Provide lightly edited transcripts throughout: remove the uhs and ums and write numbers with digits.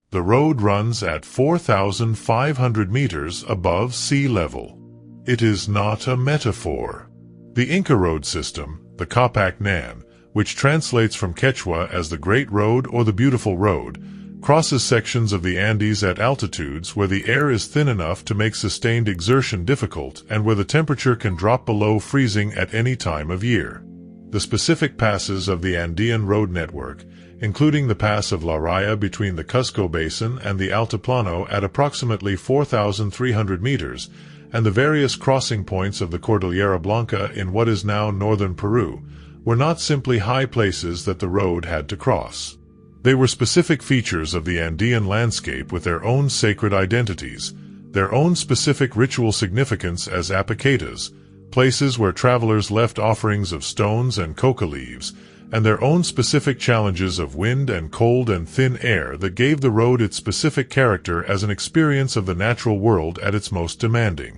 The road runs at 4,500 meters above sea level. It is not a metaphor. The Inca road system, the Capac Nan, which translates from Quechua as the Great Road or the Beautiful Road, crosses sections of the Andes at altitudes where the air is thin enough to make sustained exertion difficult and where the temperature can drop below freezing at any time of year. The specific passes of the Andean road network, including the pass of La Raya between the Cusco Basin and the Altiplano at approximately 4,300 meters, and the various crossing points of the Cordillera Blanca in what is now northern Peru, were not simply high places that the road had to cross. They were specific features of the Andean landscape with their own sacred identities, their own specific ritual significance as apicatas, places where travelers left offerings of stones and coca leaves, and their own specific challenges of wind and cold and thin air that gave the road its specific character as an experience of the natural world at its most demanding.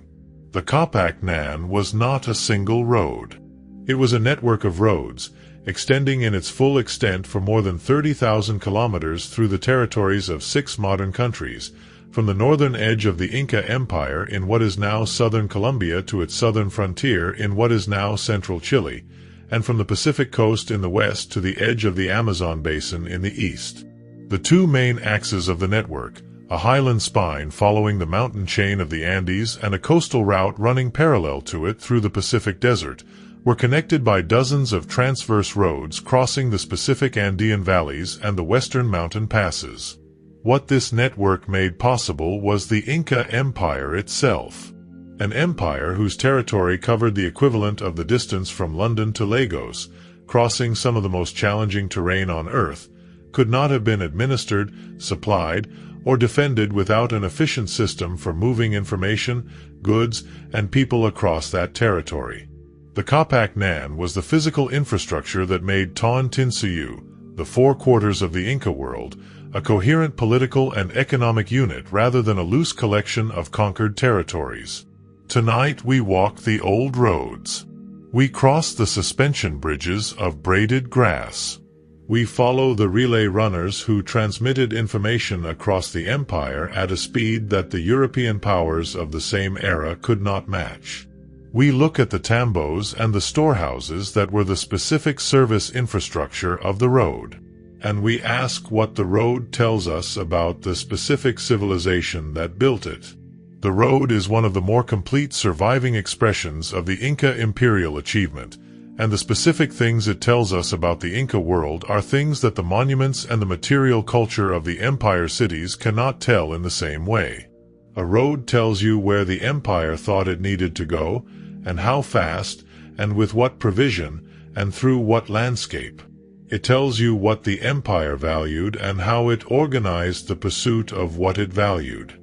The Capac Nan was not a single road. It was a network of roads, extending in its full extent for more than 30,000 kilometers through the territories of 6 modern countries, from the northern edge of the Inca Empire in what is now southern Colombia to its southern frontier in what is now central Chile, and from the Pacific coast in the west to the edge of the Amazon basin in the east. The two main axes of the network, a highland spine following the mountain chain of the Andes and a coastal route running parallel to it through the Pacific desert, were connected by dozens of transverse roads crossing the specific Andean valleys and the western mountain passes. What this network made possible was the Inca Empire itself. An empire whose territory covered the equivalent of the distance from London to Lagos, crossing some of the most challenging terrain on Earth, could not have been administered, supplied, or defended without an efficient system for moving information, goods, and people across that territory. The Capac Nan was the physical infrastructure that made Tawantinsuyu, the 4 quarters of the Inca world, a coherent political and economic unit rather than a loose collection of conquered territories. Tonight we walk the old roads. We cross the suspension bridges of braided grass. We follow the relay runners who transmitted information across the empire at a speed that the European powers of the same era could not match. We look at the tambos and the storehouses that were the specific service infrastructure of the road. And we ask what the road tells us about the specific civilization that built it. The road is one of the more complete surviving expressions of the Inca imperial achievement, and the specific things it tells us about the Inca world are things that the monuments and the material culture of the empire cities cannot tell in the same way. A road tells you where the empire thought it needed to go, and how fast, and with what provision, and through what landscape. It tells you what the empire valued and how it organized the pursuit of what it valued.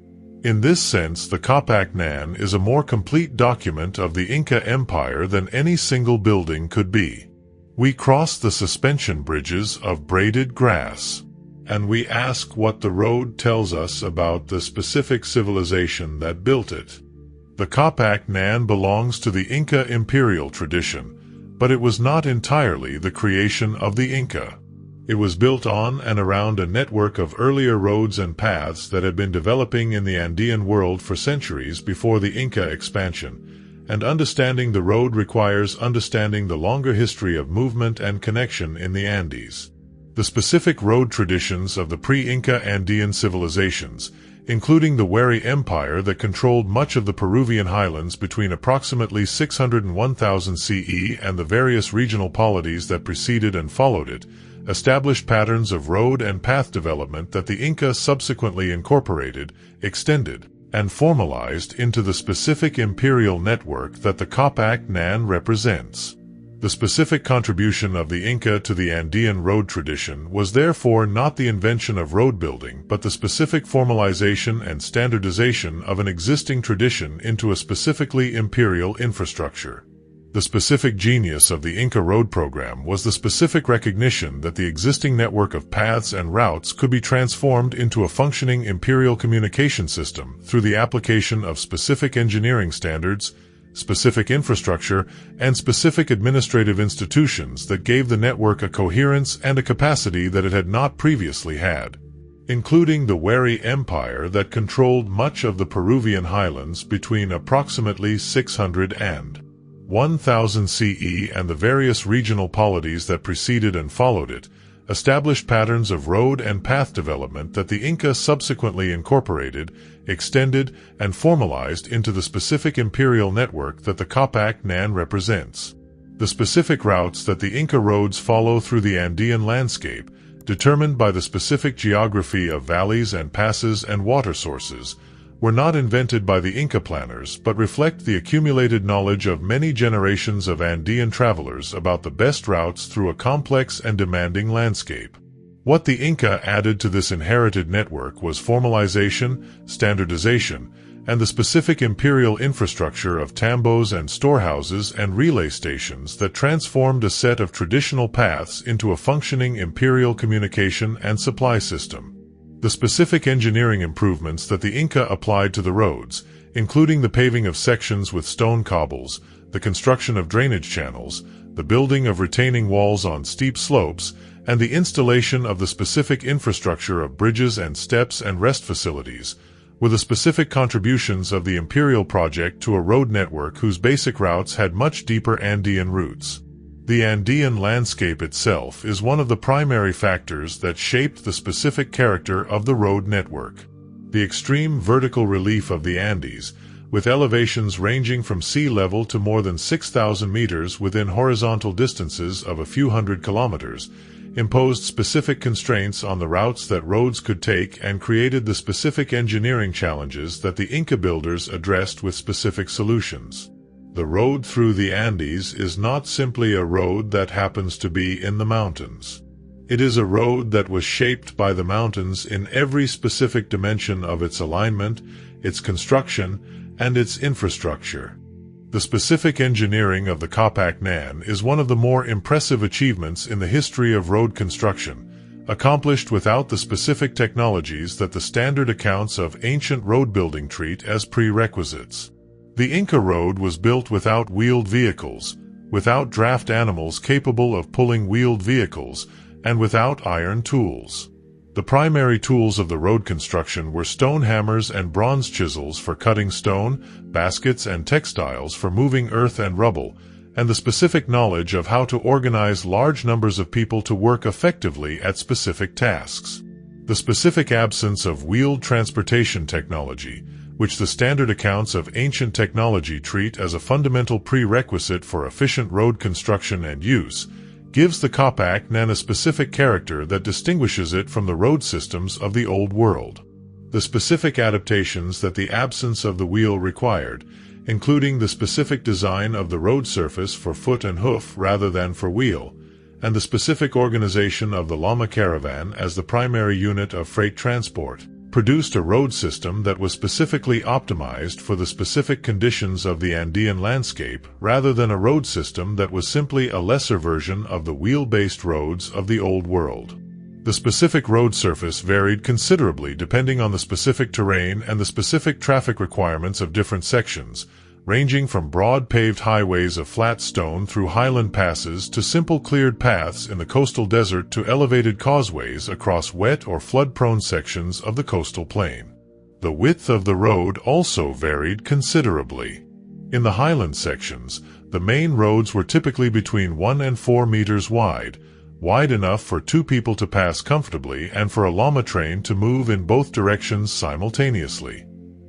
In this sense, the Capac Nan is a more complete document of the Inca Empire than any single building could be. We cross the suspension bridges of braided grass, and we ask what the road tells us about the specific civilization that built it. The Capac Nan belongs to the Inca imperial tradition, but it was not entirely the creation of the Inca. It was built on and around a network of earlier roads and paths that had been developing in the Andean world for centuries before the Inca expansion, and understanding the road requires understanding the longer history of movement and connection in the Andes. The specific road traditions of the pre-Inca Andean civilizations, including the Wari Empire that controlled much of the Peruvian highlands between approximately 600 and 1000 CE and the various regional polities that preceded and followed it, established patterns of road and path development that the Inca subsequently incorporated, extended, and formalized into the specific imperial network that the Capac Nan represents. The specific contribution of the Inca to the Andean road tradition was therefore not the invention of road building, but the specific formalization and standardization of an existing tradition into a specifically imperial infrastructure. The specific genius of the Inca road program was the specific recognition that the existing network of paths and routes could be transformed into a functioning imperial communication system through the application of specific engineering standards, specific infrastructure, and specific administrative institutions that gave the network a coherence and a capacity that it had not previously had. including the Wari Empire that controlled much of the Peruvian highlands between approximately 600 and 1000 CE, and the various regional polities that preceded and followed it, established patterns of road and path development that the Inca subsequently incorporated, extended, and formalized into the specific imperial network that the Capac-Nan represents. The specific routes that the Inca roads follow through the Andean landscape, determined by the specific geography of valleys and passes and water sources, were not invented by the Inca planners but reflect the accumulated knowledge of many generations of Andean travelers about the best routes through a complex and demanding landscape. What the Inca added to this inherited network was formalization, standardization, and the specific imperial infrastructure of tambos and storehouses and relay stations that transformed a set of traditional paths into a functioning imperial communication and supply system. The specific engineering improvements that the Inca applied to the roads, including the paving of sections with stone cobbles, the construction of drainage channels, the building of retaining walls on steep slopes, and the installation of the specific infrastructure of bridges and steps and rest facilities, were the specific contributions of the imperial project to a road network whose basic routes had much deeper Andean roots. The Andean landscape itself is one of the primary factors that shaped the specific character of the road network. The extreme vertical relief of the Andes, with elevations ranging from sea level to more than 6,000 meters within horizontal distances of a few hundred kilometers, imposed specific constraints on the routes that roads could take and created the specific engineering challenges that the Inca builders addressed with specific solutions. The road through the Andes is not simply a road that happens to be in the mountains. It is a road that was shaped by the mountains in every specific dimension of its alignment, its construction, and its infrastructure. The specific engineering of the Capac-Nan is one of the more impressive achievements in the history of road construction, accomplished without the specific technologies that the standard accounts of ancient road building treat as prerequisites. The Inca road was built without wheeled vehicles, without draft animals capable of pulling wheeled vehicles, and without iron tools. The primary tools of the road construction were stone hammers and bronze chisels for cutting stone, baskets and textiles for moving earth and rubble, and the specific knowledge of how to organize large numbers of people to work effectively at specific tasks. The specific absence of wheeled transportation technology, which the standard accounts of ancient technology treat as a fundamental prerequisite for efficient road construction and use, gives the Capac-Nan a specific character that distinguishes it from the road systems of the Old World. The specific adaptations that the absence of the wheel required, including the specific design of the road surface for foot and hoof rather than for wheel, and the specific organization of the llama caravan as the primary unit of freight transport, produced a road system that was specifically optimized for the specific conditions of the Andean landscape rather than a road system that was simply a lesser version of the wheel-based roads of the Old World. The specific road surface varied considerably depending on the specific terrain and the specific traffic requirements of different sections, ranging from broad paved highways of flat stone through highland passes to simple cleared paths in the coastal desert to elevated causeways across wet or flood-prone sections of the coastal plain. The width of the road also varied considerably. In the highland sections, the main roads were typically between 1 and 4 meters wide enough for 2 people to pass comfortably and for a llama train to move in both directions simultaneously.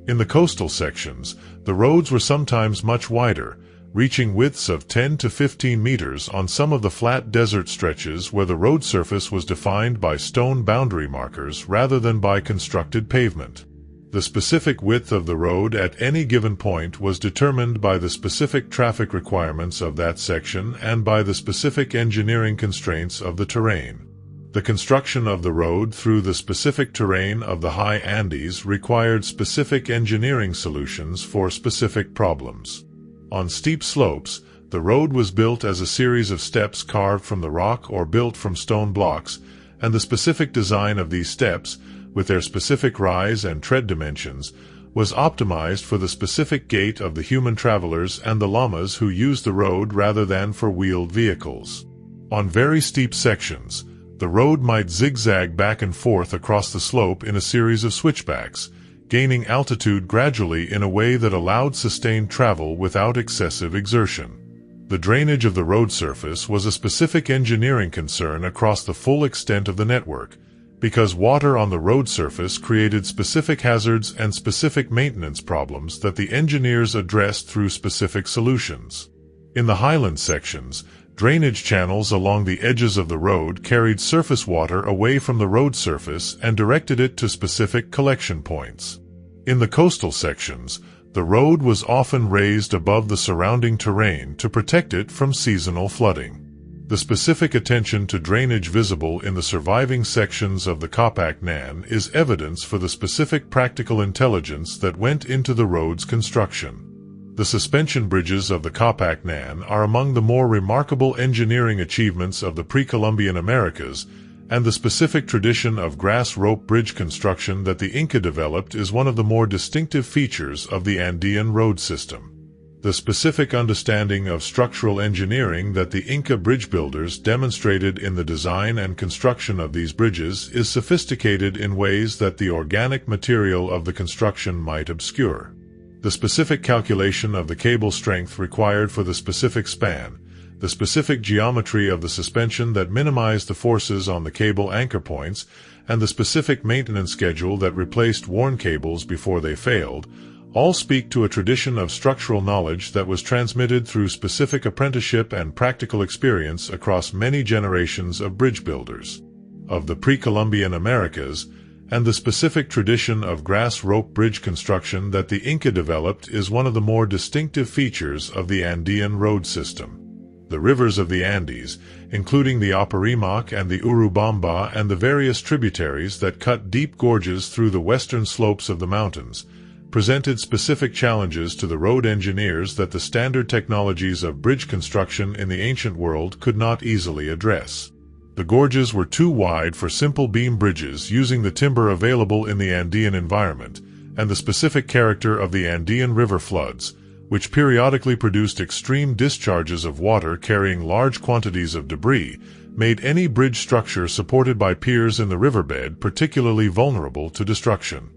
In the coastal sections, the roads were sometimes much wider, reaching widths of 10 to 15 meters on some of the flat desert stretches where the road surface was defined by stone boundary markers rather than by constructed pavement. The specific width of the road at any given point was determined by the specific traffic requirements of that section and by the specific engineering constraints of the terrain. The construction of the road through the specific terrain of the high Andes required specific engineering solutions for specific problems. On steep slopes, the road was built as a series of steps carved from the rock or built from stone blocks, and the specific design of these steps, with their specific rise and tread dimensions, was optimized for the specific gait of the human travelers and the llamas who used the road rather than for wheeled vehicles. On very steep sections, The road might zigzag back and forth across the slope in a series of switchbacks, gaining altitude gradually in a way that allowed sustained travel without excessive exertion. The drainage of the road surface was a specific engineering concern across the full extent of the network, because water on the road surface created specific hazards and specific maintenance problems that the engineers addressed through specific solutions. In the highland sections, drainage channels along the edges of the road carried surface water away from the road surface and directed it to specific collection points. In the coastal sections, the road was often raised above the surrounding terrain to protect it from seasonal flooding. The specific attention to drainage visible in the surviving sections of the Kapak Nan is evidence for the specific practical intelligence that went into the road's construction. The suspension bridges of the Kapak Nan are among the more remarkable engineering achievements of the pre-Columbian Americas, and the specific tradition of grass rope bridge construction that the Inca developed is one of the more distinctive features of the Andean road system. The specific understanding of structural engineering that the Inca bridge builders demonstrated in the design and construction of these bridges is sophisticated in ways that the organic material of the construction might obscure. The specific calculation of the cable strength required for the specific span, the specific geometry of the suspension that minimized the forces on the cable anchor points, and the specific maintenance schedule that replaced worn cables before they failed, all speak to a tradition of structural knowledge that was transmitted through specific apprenticeship and practical experience across many generations of bridge builders of the pre-Columbian Americas, and the specific tradition of grass rope bridge construction that the Inca developed is one of the more distinctive features of the Andean road system. The rivers of the Andes, including the Apurimac and the Urubamba and the various tributaries that cut deep gorges through the western slopes of the mountains, presented specific challenges to the road engineers that the standard technologies of bridge construction in the ancient world could not easily address. The gorges were too wide for simple beam bridges using the timber available in the Andean environment, and the specific character of the Andean river floods, which periodically produced extreme discharges of water carrying large quantities of debris, made any bridge structure supported by piers in the riverbed particularly vulnerable to destruction.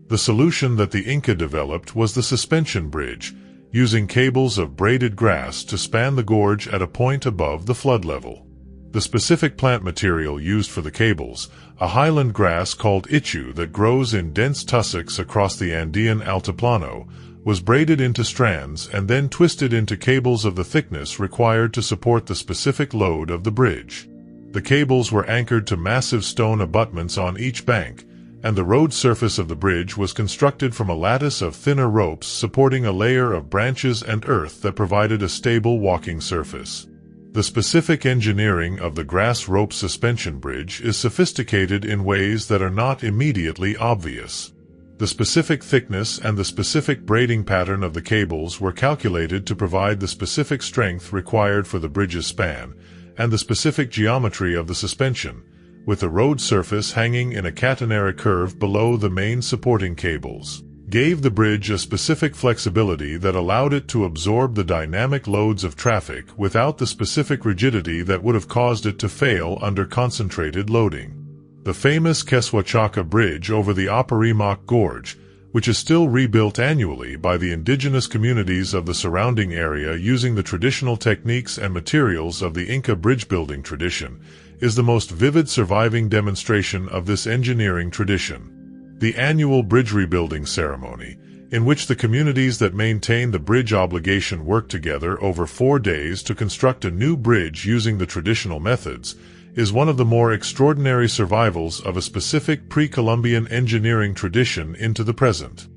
The solution that the Inca developed was the suspension bridge, using cables of braided grass to span the gorge at a point above the flood level. The specific plant material used for the cables, a highland grass called ichu that grows in dense tussocks across the Andean altiplano, was braided into strands and then twisted into cables of the thickness required to support the specific load of the bridge. The cables were anchored to massive stone abutments on each bank, and the road surface of the bridge was constructed from a lattice of thinner ropes supporting a layer of branches and earth that provided a stable walking surface. The specific engineering of the grass rope suspension bridge is sophisticated in ways that are not immediately obvious. The specific thickness and the specific braiding pattern of the cables were calculated to provide the specific strength required for the bridge's span, and the specific geometry of the suspension, with the road surface hanging in a catenary curve below the main supporting cables, gave the bridge a specific flexibility that allowed it to absorb the dynamic loads of traffic without the specific rigidity that would have caused it to fail under concentrated loading. The famous Quechua Bridge over the Apurimac Gorge, which is still rebuilt annually by the indigenous communities of the surrounding area using the traditional techniques and materials of the Inca bridge-building tradition, is the most vivid surviving demonstration of this engineering tradition. The annual bridge rebuilding ceremony, in which the communities that maintain the bridge obligation work together over 4 days to construct a new bridge using the traditional methods, is one of the more extraordinary survivals of a specific pre-Columbian engineering tradition into the present.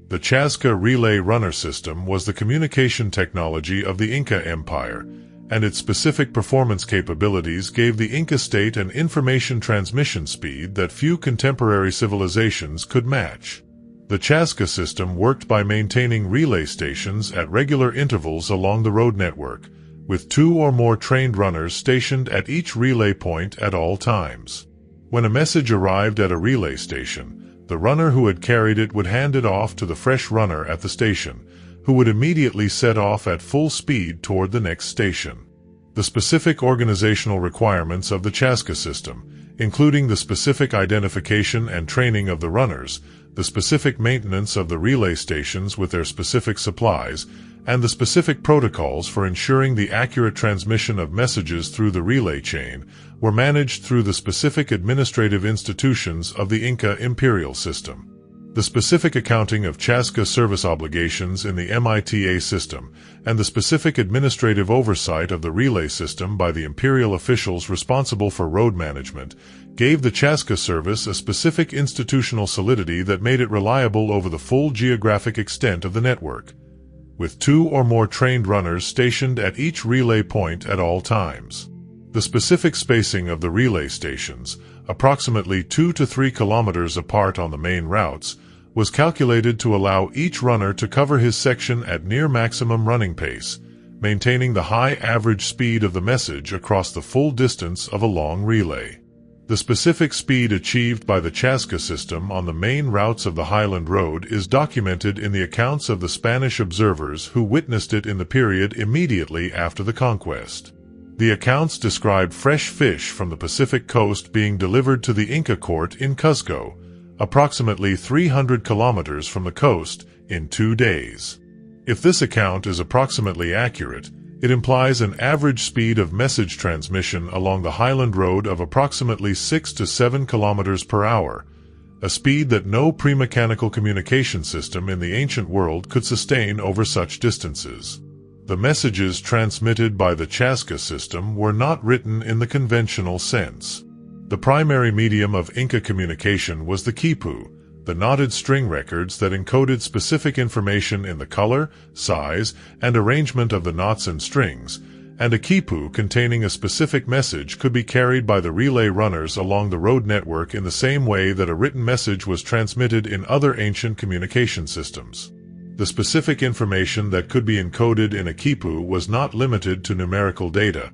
The Chasca relay runner system was the communication technology of the Inca Empire, and its specific performance capabilities gave the Inca state an information transmission speed that few contemporary civilizations could match. The Chasca system worked by maintaining relay stations at regular intervals along the road network, with 2 or more trained runners stationed at each relay point at all times. When a message arrived at a relay station, the runner who had carried it would hand it off to the fresh runner at the station, who would immediately set off at full speed toward the next station. The specific organizational requirements of the Chasca system, including the specific identification and training of the runners, the specific maintenance of the relay stations with their specific supplies, and the specific protocols for ensuring the accurate transmission of messages through the relay chain, were managed through the specific administrative institutions of the Inca imperial system. The specific accounting of Chasca service obligations in the MITA system, and the specific administrative oversight of the relay system by the imperial officials responsible for road management, gave the Chasca service a specific institutional solidity that made it reliable over the full geographic extent of the network, with 2 or more trained runners stationed at each relay point at all times. The specific spacing of the relay stations, approximately 2 to 3 kilometers apart on the main routes, was calculated to allow each runner to cover his section at near maximum running pace, maintaining the high average speed of the message across the full distance of a long relay. The specific speed achieved by the Chasca system on the main routes of the Highland Road is documented in the accounts of the Spanish observers who witnessed it in the period immediately after the conquest. The accounts describe fresh fish from the Pacific coast being delivered to the Inca court in Cuzco, approximately 300 kilometers from the coast, in 2 days. If this account is approximately accurate, it implies an average speed of message transmission along the Highland Road of approximately 6 to 7 kilometers per hour, a speed that no pre-mechanical communication system in the ancient world could sustain over such distances. The messages transmitted by the Chasca system were not written in the conventional sense. The primary medium of Inca communication was the quipu, the knotted string records that encoded specific information in the color, size, and arrangement of the knots and strings, and a quipu containing a specific message could be carried by the relay runners along the road network in the same way that a written message was transmitted in other ancient communication systems. The specific information that could be encoded in a quipu was not limited to numerical data,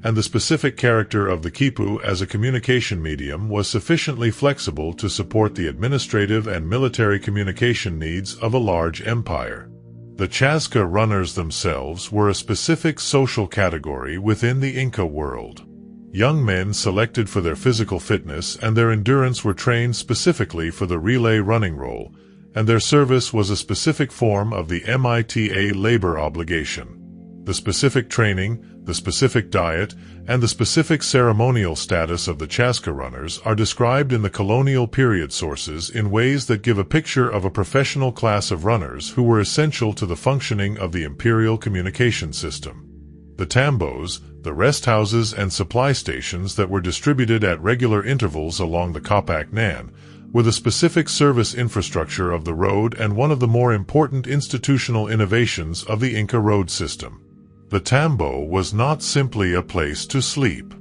and the specific character of the quipu as a communication medium was sufficiently flexible to support the administrative and military communication needs of a large empire. The Chasca runners themselves were a specific social category within the Inca world. Young men selected for their physical fitness and their endurance were trained specifically for the relay running role, and their service was a specific form of the MITA labor obligation. The specific training, the specific diet, and the specific ceremonial status of the Chasca runners are described in the colonial period sources in ways that give a picture of a professional class of runners who were essential to the functioning of the imperial communication system. The tambos, the rest houses and supply stations that were distributed at regular intervals along the Capac Nan, were the specific service infrastructure of the road and one of the more important institutional innovations of the Inca road system. The tambo was not simply a place to sleep.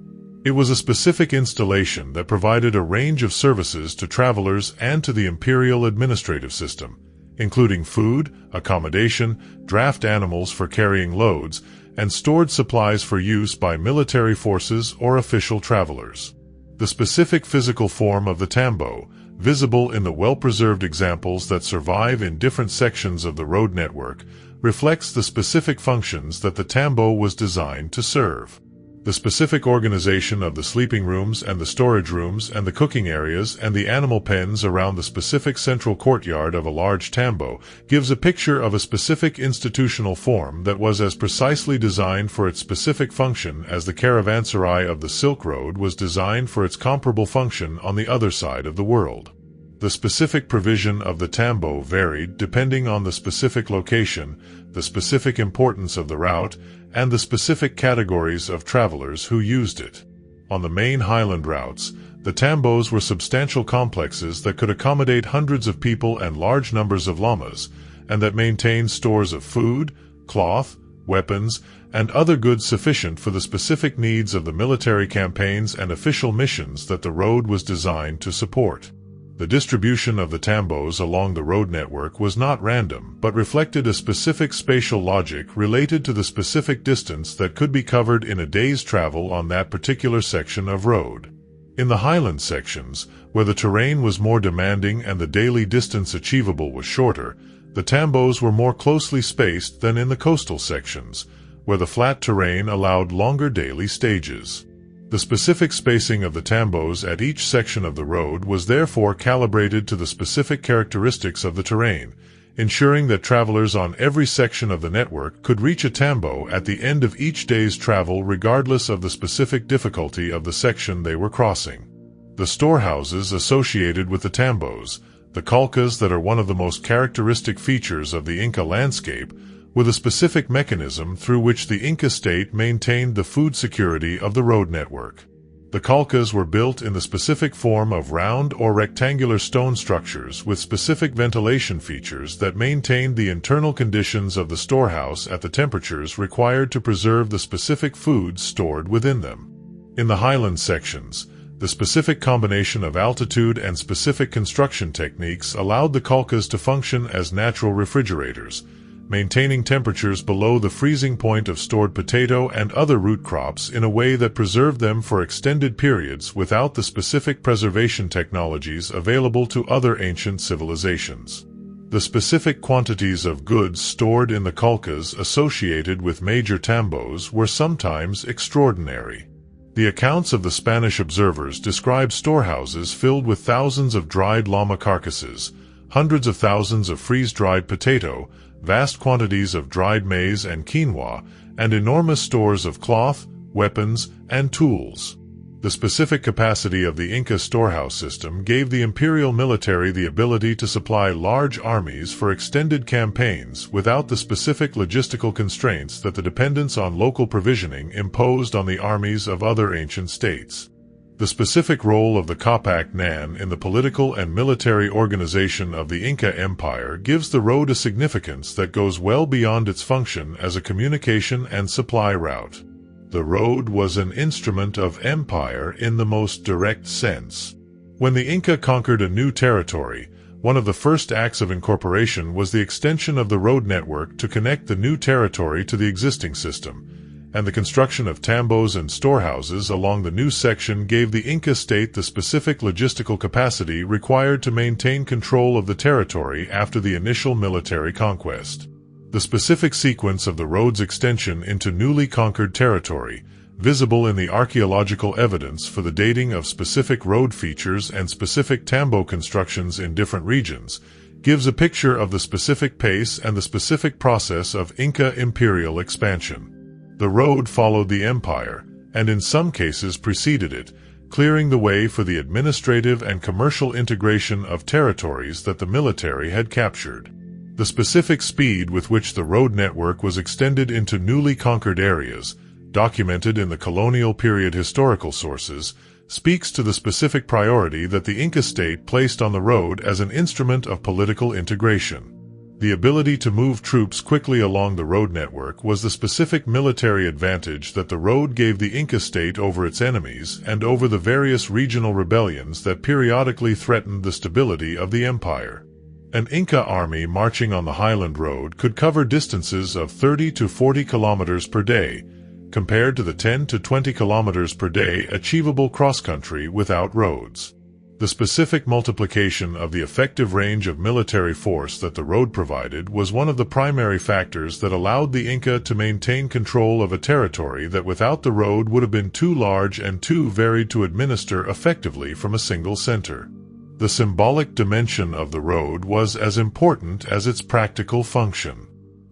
It was a specific installation that provided a range of services to travelers and to the imperial administrative system, including food, accommodation, draft animals for carrying loads, and stored supplies for use by military forces or official travelers. The specific physical form of the tambo, visible in the well-preserved examples that survive in different sections of the road network, reflects the specific functions that the tambo was designed to serve. The specific organization of the sleeping rooms and the storage rooms and the cooking areas and the animal pens around the specific central courtyard of a large tambo gives a picture of a specific institutional form that was as precisely designed for its specific function as the caravanserai of the Silk Road was designed for its comparable function on the other side of the world. The specific provision of the tambo varied depending on the specific location, the specific importance of the route, and the specific categories of travelers who used it. On the main highland routes, the tambos were substantial complexes that could accommodate hundreds of people and large numbers of llamas, and that maintained stores of food, cloth, weapons, and other goods sufficient for the specific needs of the military campaigns and official missions that the road was designed to support. The distribution of the tambos along the road network was not random, but reflected a specific spatial logic related to the specific distance that could be covered in a day's travel on that particular section of road. In the highland sections, where the terrain was more demanding and the daily distance achievable was shorter, the tambos were more closely spaced than in the coastal sections, where the flat terrain allowed longer daily stages. The specific spacing of the tambos at each section of the road was therefore calibrated to the specific characteristics of the terrain, ensuring that travelers on every section of the network could reach a tambo at the end of each day's travel regardless of the specific difficulty of the section they were crossing. The storehouses associated with the tambos, the calcas that are one of the most characteristic features of the Inca landscape, were the specific mechanism through which the Inca state maintained the food security of the road network. The calcas were built in the specific form of round or rectangular stone structures with specific ventilation features that maintained the internal conditions of the storehouse at the temperatures required to preserve the specific foods stored within them. In the highland sections, the specific combination of altitude and specific construction techniques allowed the calcas to function as natural refrigerators, maintaining temperatures below the freezing point of stored potato and other root crops in a way that preserved them for extended periods without the specific preservation technologies available to other ancient civilizations. The specific quantities of goods stored in the calcas associated with major tambos were sometimes extraordinary. The accounts of the Spanish observers describe storehouses filled with thousands of dried llama carcasses, hundreds of thousands of freeze-dried potato, vast quantities of dried maize and quinoa, and enormous stores of cloth, weapons, and tools. The specific capacity of the Inca storehouse system gave the imperial military the ability to supply large armies for extended campaigns without the specific logistical constraints that the dependence on local provisioning imposed on the armies of other ancient states. The specific role of the Capac Nan in the political and military organization of the Inca Empire gives the road a significance that goes well beyond its function as a communication and supply route. The road was an instrument of empire in the most direct sense. When the Inca conquered a new territory, one of the first acts of incorporation was the extension of the road network to connect the new territory to the existing system, and the construction of tambos and storehouses along the new section gave the Inca state the specific logistical capacity required to maintain control of the territory after the initial military conquest. The specific sequence of the road's extension into newly conquered territory, visible in the archaeological evidence for the dating of specific road features and specific tambo constructions in different regions, gives a picture of the specific pace and the specific process of Inca imperial expansion. The road followed the empire, and in some cases preceded it, clearing the way for the administrative and commercial integration of territories that the military had captured. The specific speed with which the road network was extended into newly conquered areas, documented in the colonial period historical sources, speaks to the specific priority that the Inca state placed on the road as an instrument of political integration. The ability to move troops quickly along the road network was the specific military advantage that the road gave the Inca state over its enemies and over the various regional rebellions that periodically threatened the stability of the empire. An Inca army marching on the Highland Road could cover distances of 30 to 40 kilometers per day, compared to the 10 to 20 kilometers per day achievable cross-country without roads. The specific multiplication of the effective range of military force that the road provided was one of the primary factors that allowed the Inca to maintain control of a territory that without the road would have been too large and too varied to administer effectively from a single center. The symbolic dimension of the road was as important as its practical function.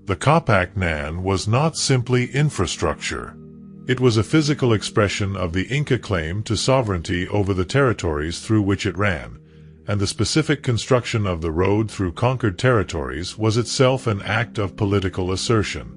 The Capac Nan was not simply infrastructure. It was a physical expression of the Inca claim to sovereignty over the territories through which it ran, and the specific construction of the road through conquered territories was itself an act of political assertion.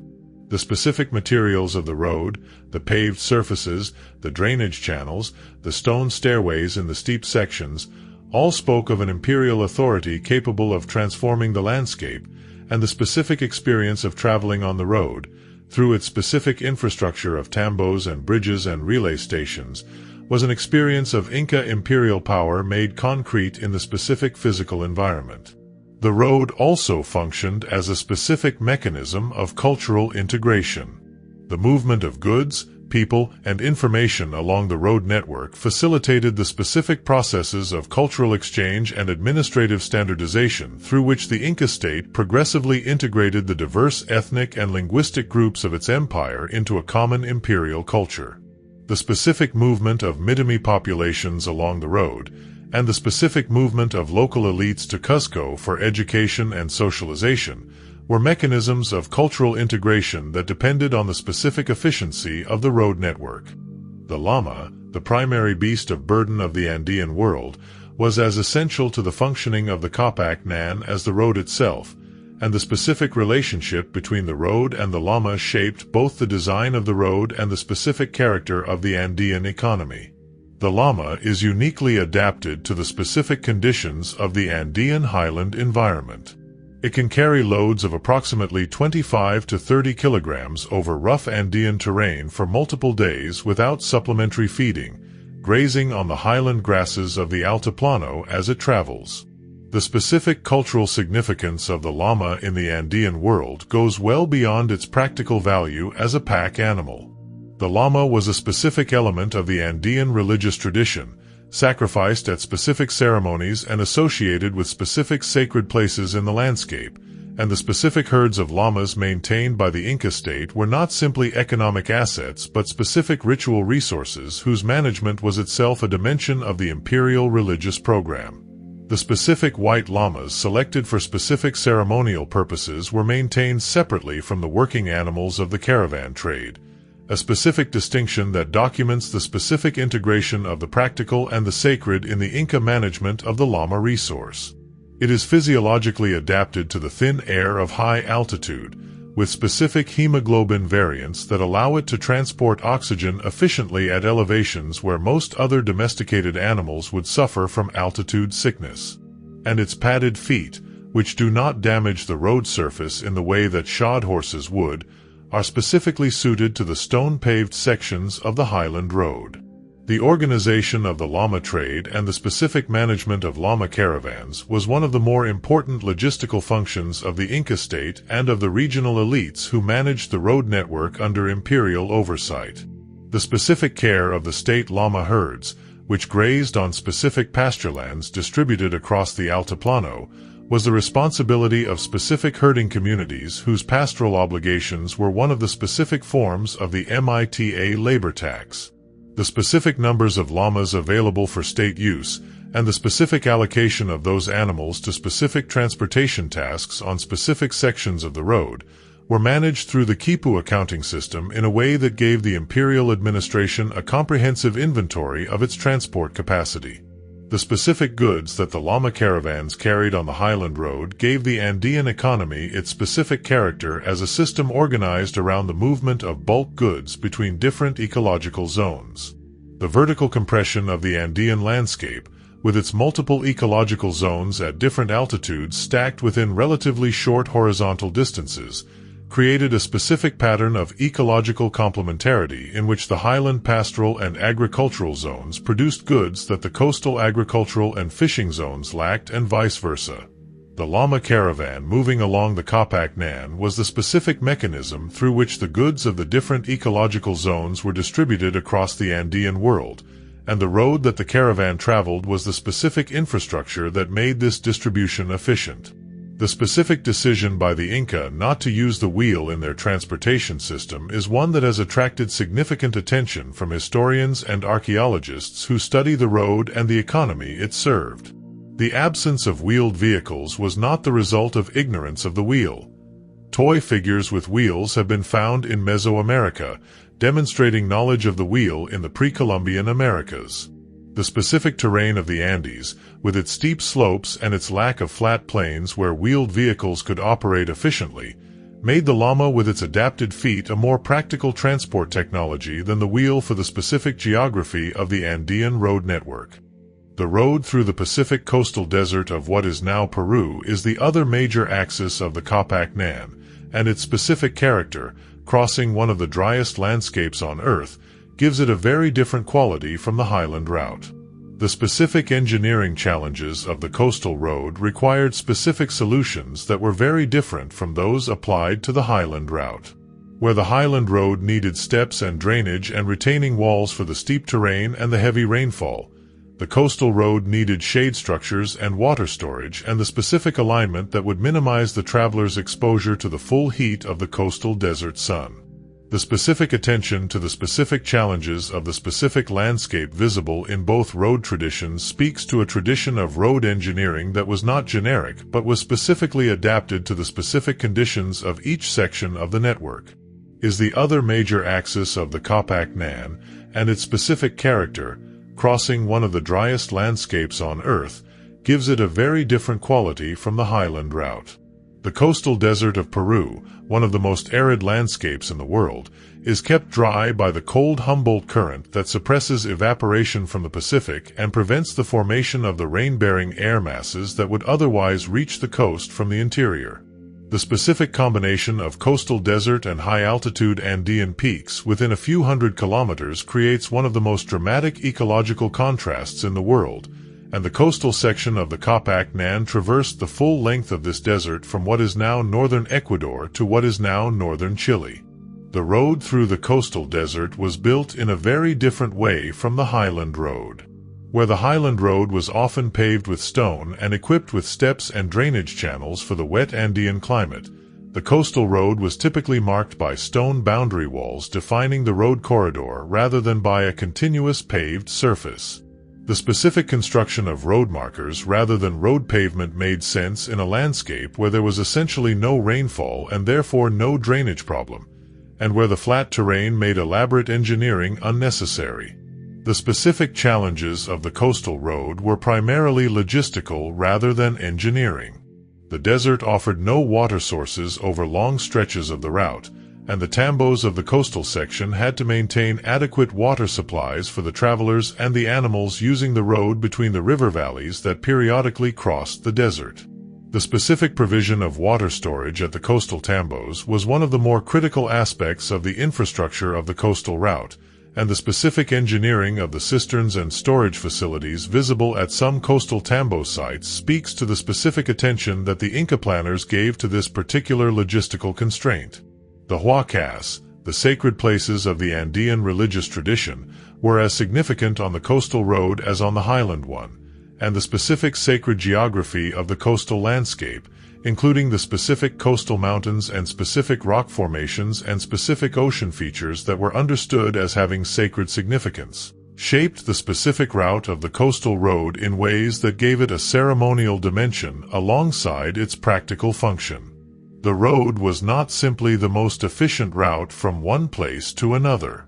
The specific materials of the road, the paved surfaces, the drainage channels, the stone stairways in the steep sections, all spoke of an imperial authority capable of transforming the landscape, and the specific experience of traveling on the road, through its specific infrastructure of tambos and bridges and relay stations, was an experience of Inca imperial power made concrete in the specific physical environment. The road also functioned as a specific mechanism of cultural integration. The movement of goods, people, and information along the road network facilitated the specific processes of cultural exchange and administrative standardization through which the Inca state progressively integrated the diverse ethnic and linguistic groups of its empire into a common imperial culture. the specific movement of Mittami populations along the road, and the specific movement of local elites to Cusco for education and socialization, were mechanisms of cultural integration that depended on the specific efficiency of the road network. The llama, the primary beast of burden of the Andean world, was as essential to the functioning of the Capac Nan as the road itself, and the specific relationship between the road and the llama shaped both the design of the road and the specific character of the Andean economy. The llama is uniquely adapted to the specific conditions of the Andean highland environment. It can carry loads of approximately 25 to 30 kilograms over rough Andean terrain for multiple days without supplementary feeding, grazing on the highland grasses of the Altiplano as it travels. The specific cultural significance of the llama in the Andean world goes well beyond its practical value as a pack animal. The llama was a specific element of the Andean religious tradition, sacrificed at specific ceremonies and associated with specific sacred places in the landscape, and the specific herds of llamas maintained by the Inca state were not simply economic assets but specific ritual resources whose management was itself a dimension of the imperial religious program. The specific white llamas selected for specific ceremonial purposes were maintained separately from the working animals of the caravan trade, a specific distinction that documents the specific integration of the practical and the sacred in the Inca management of the llama resource. It is physiologically adapted to the thin air of high altitude, with specific hemoglobin variants that allow it to transport oxygen efficiently at elevations where most other domesticated animals would suffer from altitude sickness. And its padded feet, which do not damage the road surface in the way that shod horses would, are specifically suited to the stone-paved sections of the highland road. The organization of the llama trade and the specific management of llama caravans was one of the more important logistical functions of the Inca state and of the regional elites who managed the road network under imperial oversight. The specific care of the state llama herds, which grazed on specific pasturelands distributed across the Altiplano, was the responsibility of specific herding communities whose pastoral obligations were one of the specific forms of the MITA labor tax. The specific numbers of llamas available for state use, and the specific allocation of those animals to specific transportation tasks on specific sections of the road, were managed through the Quipu accounting system in a way that gave the imperial administration a comprehensive inventory of its transport capacity. The specific goods that the llama caravans carried on the highland road gave the Andean economy its specific character as a system organized around the movement of bulk goods between different ecological zones. The vertical compression of the Andean landscape, with its multiple ecological zones at different altitudes stacked within relatively short horizontal distances, created a specific pattern of ecological complementarity in which the highland pastoral and agricultural zones produced goods that the coastal agricultural and fishing zones lacked and vice versa. The llama caravan moving along the Capac Nan was the specific mechanism through which the goods of the different ecological zones were distributed across the Andean world, and the road that the caravan traveled was the specific infrastructure that made this distribution efficient. The specific decision by the Inca not to use the wheel in their transportation system is one that has attracted significant attention from historians and archaeologists who study the road and the economy it served. The absence of wheeled vehicles was not the result of ignorance of the wheel. Toy figures with wheels have been found in Mesoamerica, demonstrating knowledge of the wheel in the pre-Columbian Americas. The specific terrain of the Andes, with its steep slopes and its lack of flat plains where wheeled vehicles could operate efficiently, made the llama with its adapted feet a more practical transport technology than the wheel for the specific geography of the Andean road network. The road through the Pacific coastal desert of what is now Peru is the other major axis of the Capac Nan, and its specific character, crossing one of the driest landscapes on Earth, gives it a very different quality from the highland route. The specific engineering challenges of the coastal road required specific solutions that were very different from those applied to the highland route. Where the highland road needed steps and drainage and retaining walls for the steep terrain and the heavy rainfall, the coastal road needed shade structures and water storage and the specific alignment that would minimize the traveler's exposure to the full heat of the coastal desert sun. The specific attention to the specific challenges of the specific landscape visible in both road traditions speaks to a tradition of road engineering that was not generic but was specifically adapted to the specific conditions of each section of the network. Is the other major axis of the Kapak Nan, and its specific character, crossing one of the driest landscapes on Earth, gives it a very different quality from the highland route. The coastal desert of Peru, one of the most arid landscapes in the world, is kept dry by the cold Humboldt current that suppresses evaporation from the Pacific and prevents the formation of the rain-bearing air masses that would otherwise reach the coast from the interior. The specific combination of coastal desert and high-altitude Andean peaks within a few hundred kilometers creates one of the most dramatic ecological contrasts in the world, and the coastal section of the Kapak Nan traversed the full length of this desert from what is now northern Ecuador to what is now northern Chile. The road through the coastal desert was built in a very different way from the highland road. Where the highland road was often paved with stone and equipped with steps and drainage channels for the wet Andean climate, the coastal road was typically marked by stone boundary walls defining the road corridor rather than by a continuous paved surface. The specific construction of road markers rather than road pavement made sense in a landscape where there was essentially no rainfall and therefore no drainage problem, and where the flat terrain made elaborate engineering unnecessary. The specific challenges of the coastal road were primarily logistical rather than engineering. The desert offered no water sources over long stretches of the route, and the tambos of the coastal section had to maintain adequate water supplies for the travelers and the animals using the road between the river valleys that periodically crossed the desert. The specific provision of water storage at the coastal tambos was one of the more critical aspects of the infrastructure of the coastal route, and the specific engineering of the cisterns and storage facilities visible at some coastal tambo sites speaks to the specific attention that the Inca planners gave to this particular logistical constraint. The huacas, the sacred places of the Andean religious tradition, were as significant on the coastal road as on the highland one, and the specific sacred geography of the coastal landscape, including the specific coastal mountains and specific rock formations and specific ocean features that were understood as having sacred significance, shaped the specific route of the coastal road in ways that gave it a ceremonial dimension alongside its practical function. The road was not simply the most efficient route from one place to another.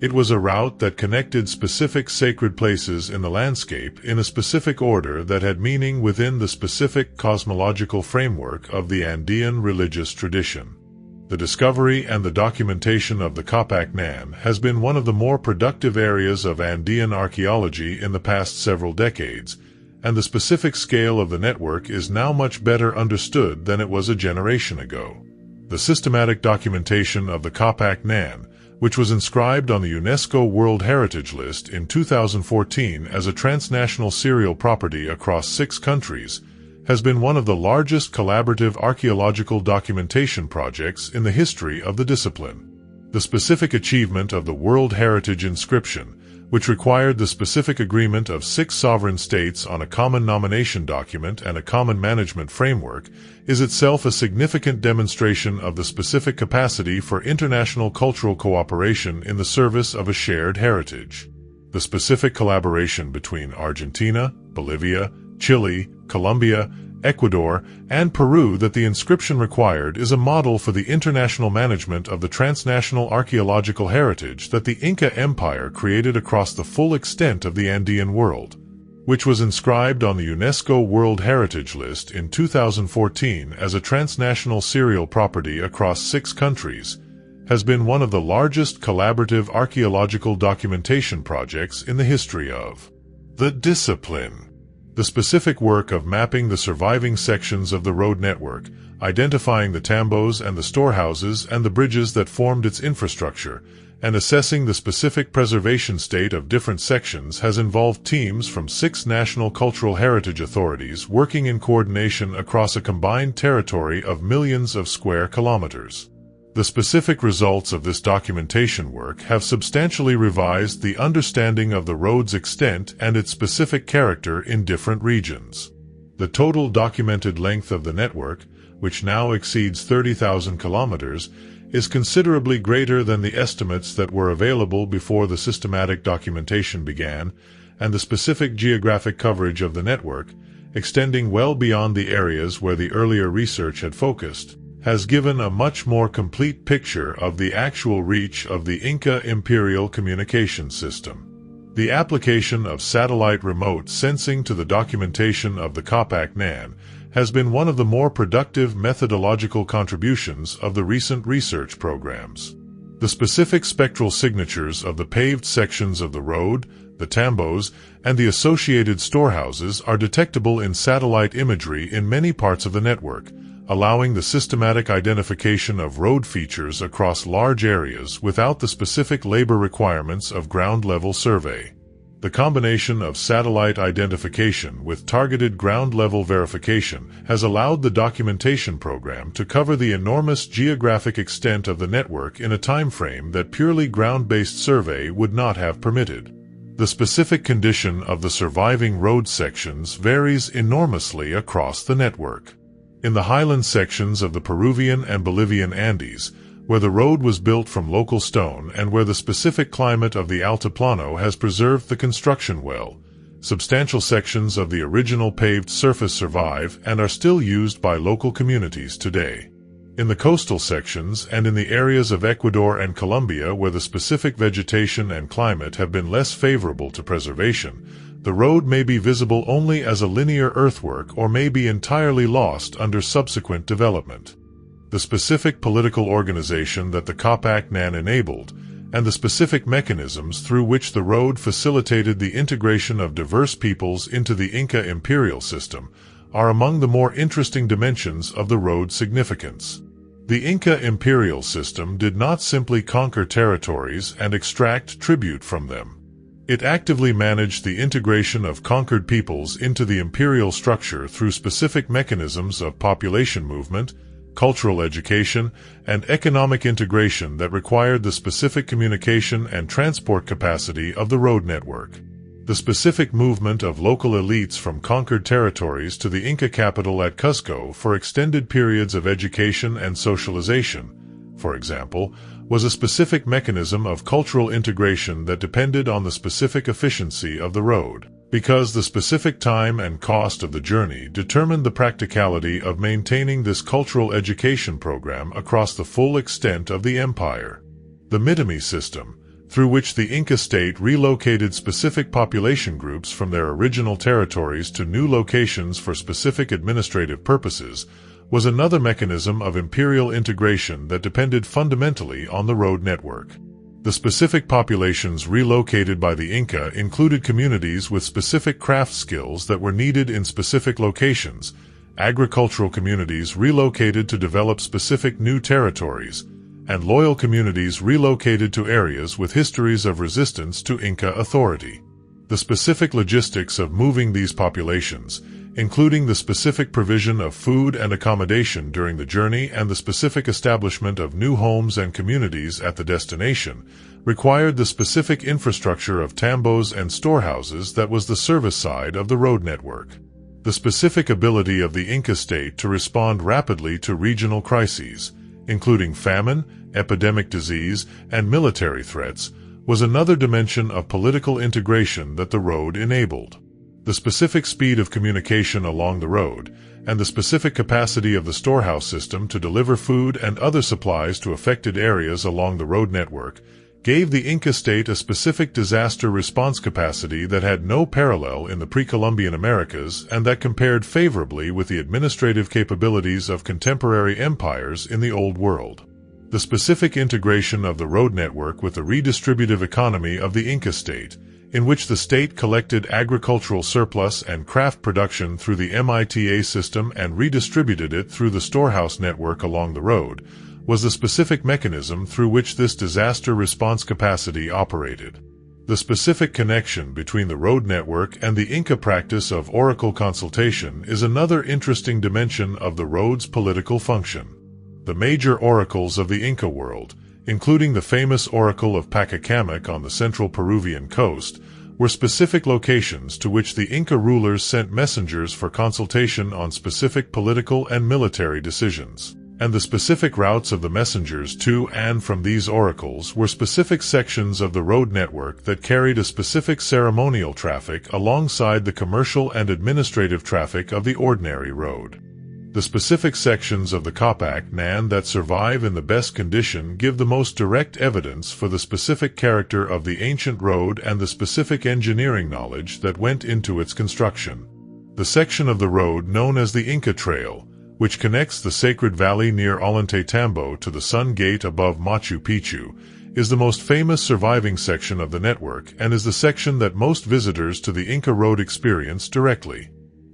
It was a route that connected specific sacred places in the landscape in a specific order that had meaning within the specific cosmological framework of the Andean religious tradition. The discovery and the documentation of the Kapak Nan has been one of the more productive areas of Andean archaeology in the past several decades, and the specific scale of the network is now much better understood than it was a generation ago. The systematic documentation of the Kapak Nan, which was inscribed on the UNESCO World Heritage List in 2014 as a transnational serial property across 6 countries, has been one of the largest collaborative archaeological documentation projects in the history of the discipline. The specific achievement of the World Heritage inscription, which required the specific agreement of 6 sovereign states on a common nomination document and a common management framework, is itself a significant demonstration of the specific capacity for international cultural cooperation in the service of a shared heritage. The specific collaboration between Argentina, Bolivia, Chile, Colombia, Ecuador, and Peru that the inscription required is a model for the international management of the transnational archaeological heritage that the Inca Empire created across the full extent of the Andean world, which was inscribed on the UNESCO World Heritage List in 2014 as a transnational serial property across 6 countries, has been one of the largest collaborative archaeological documentation projects in the history of the discipline. The specific work of mapping the surviving sections of the road network, identifying the tambos and the storehouses and the bridges that formed its infrastructure, and assessing the specific preservation state of different sections has involved teams from 6 national cultural heritage authorities working in coordination across a combined territory of millions of square kilometers. The specific results of this documentation work have substantially revised the understanding of the road's extent and its specific character in different regions. The total documented length of the network, which now exceeds 30,000 kilometers, is considerably greater than the estimates that were available before the systematic documentation began, and the specific geographic coverage of the network, extending well beyond the areas where the earlier research had focused, has given a much more complete picture of the actual reach of the Inca imperial communication system. The application of satellite remote sensing to the documentation of the Capac-Nan has been one of the more productive methodological contributions of the recent research programs. The specific spectral signatures of the paved sections of the road, the tambos, and the associated storehouses are detectable in satellite imagery in many parts of the network, allowing the systematic identification of road features across large areas without the specific labor requirements of ground-level survey. The combination of satellite identification with targeted ground-level verification has allowed the documentation program to cover the enormous geographic extent of the network in a time frame that purely ground-based survey would not have permitted. The specific condition of the surviving road sections varies enormously across the network. In the highland sections of the Peruvian and Bolivian Andes, where the road was built from local stone and where the specific climate of the Altiplano has preserved the construction well, substantial sections of the original paved surface survive and are still used by local communities today. In the coastal sections and in the areas of Ecuador and Colombia where the specific vegetation and climate have been less favorable to preservation, the road may be visible only as a linear earthwork or may be entirely lost under subsequent development. The specific political organization that the Capac-Nan enabled, and the specific mechanisms through which the road facilitated the integration of diverse peoples into the Inca imperial system, are among the more interesting dimensions of the road's significance. The Inca imperial system did not simply conquer territories and extract tribute from them. It actively managed the integration of conquered peoples into the imperial structure through specific mechanisms of population movement, cultural education, and economic integration that required the specific communication and transport capacity of the road network. The specific movement of local elites from conquered territories to the Inca capital at Cuzco for extended periods of education and socialization, for example, was a specific mechanism of cultural integration that depended on the specific efficiency of the road, because the specific time and cost of the journey determined the practicality of maintaining this cultural education program across the full extent of the empire. The Mitami system, through which the Inca state relocated specific population groups from their original territories to new locations for specific administrative purposes, was another mechanism of imperial integration that depended fundamentally on the road network. The specific populations relocated by the Inca included communities with specific craft skills that were needed in specific locations, agricultural communities relocated to develop specific new territories, and loyal communities relocated to areas with histories of resistance to Inca authority. The specific logistics of moving these populations, including the specific provision of food and accommodation during the journey and the specific establishment of new homes and communities at the destination, required the specific infrastructure of tambos and storehouses that was the service side of the road network. The specific ability of the Inca state to respond rapidly to regional crises, including famine, epidemic disease, and military threats, was another dimension of political integration that the road enabled. The specific speed of communication along the road, and the specific capacity of the storehouse system to deliver food and other supplies to affected areas along the road network, gave the Inca state a specific disaster response capacity that had no parallel in the pre-Columbian Americas and that compared favorably with the administrative capabilities of contemporary empires in the Old World. The specific integration of the road network with the redistributive economy of the Inca state, in which the state collected agricultural surplus and craft production through the MITA system and redistributed it through the storehouse network along the road, was the specific mechanism through which this disaster response capacity operated. The specific connection between the road network and the Inca practice of oracle consultation is another interesting dimension of the road's political function. The major oracles of the Inca world, including the famous Oracle of Pachacamac on the central Peruvian coast, were specific locations to which the Inca rulers sent messengers for consultation on specific political and military decisions. and the specific routes of the messengers to and from these oracles were specific sections of the road network that carried a specific ceremonial traffic alongside the commercial and administrative traffic of the ordinary road. The specific sections of the Kapak Nan that survive in the best condition give the most direct evidence for the specific character of the ancient road and the specific engineering knowledge that went into its construction. The section of the road known as the Inca Trail, which connects the sacred valley near Ollantaytambo to the Sun Gate above Machu Picchu, is the most famous surviving section of the network and is the section that most visitors to the Inca Road experience directly.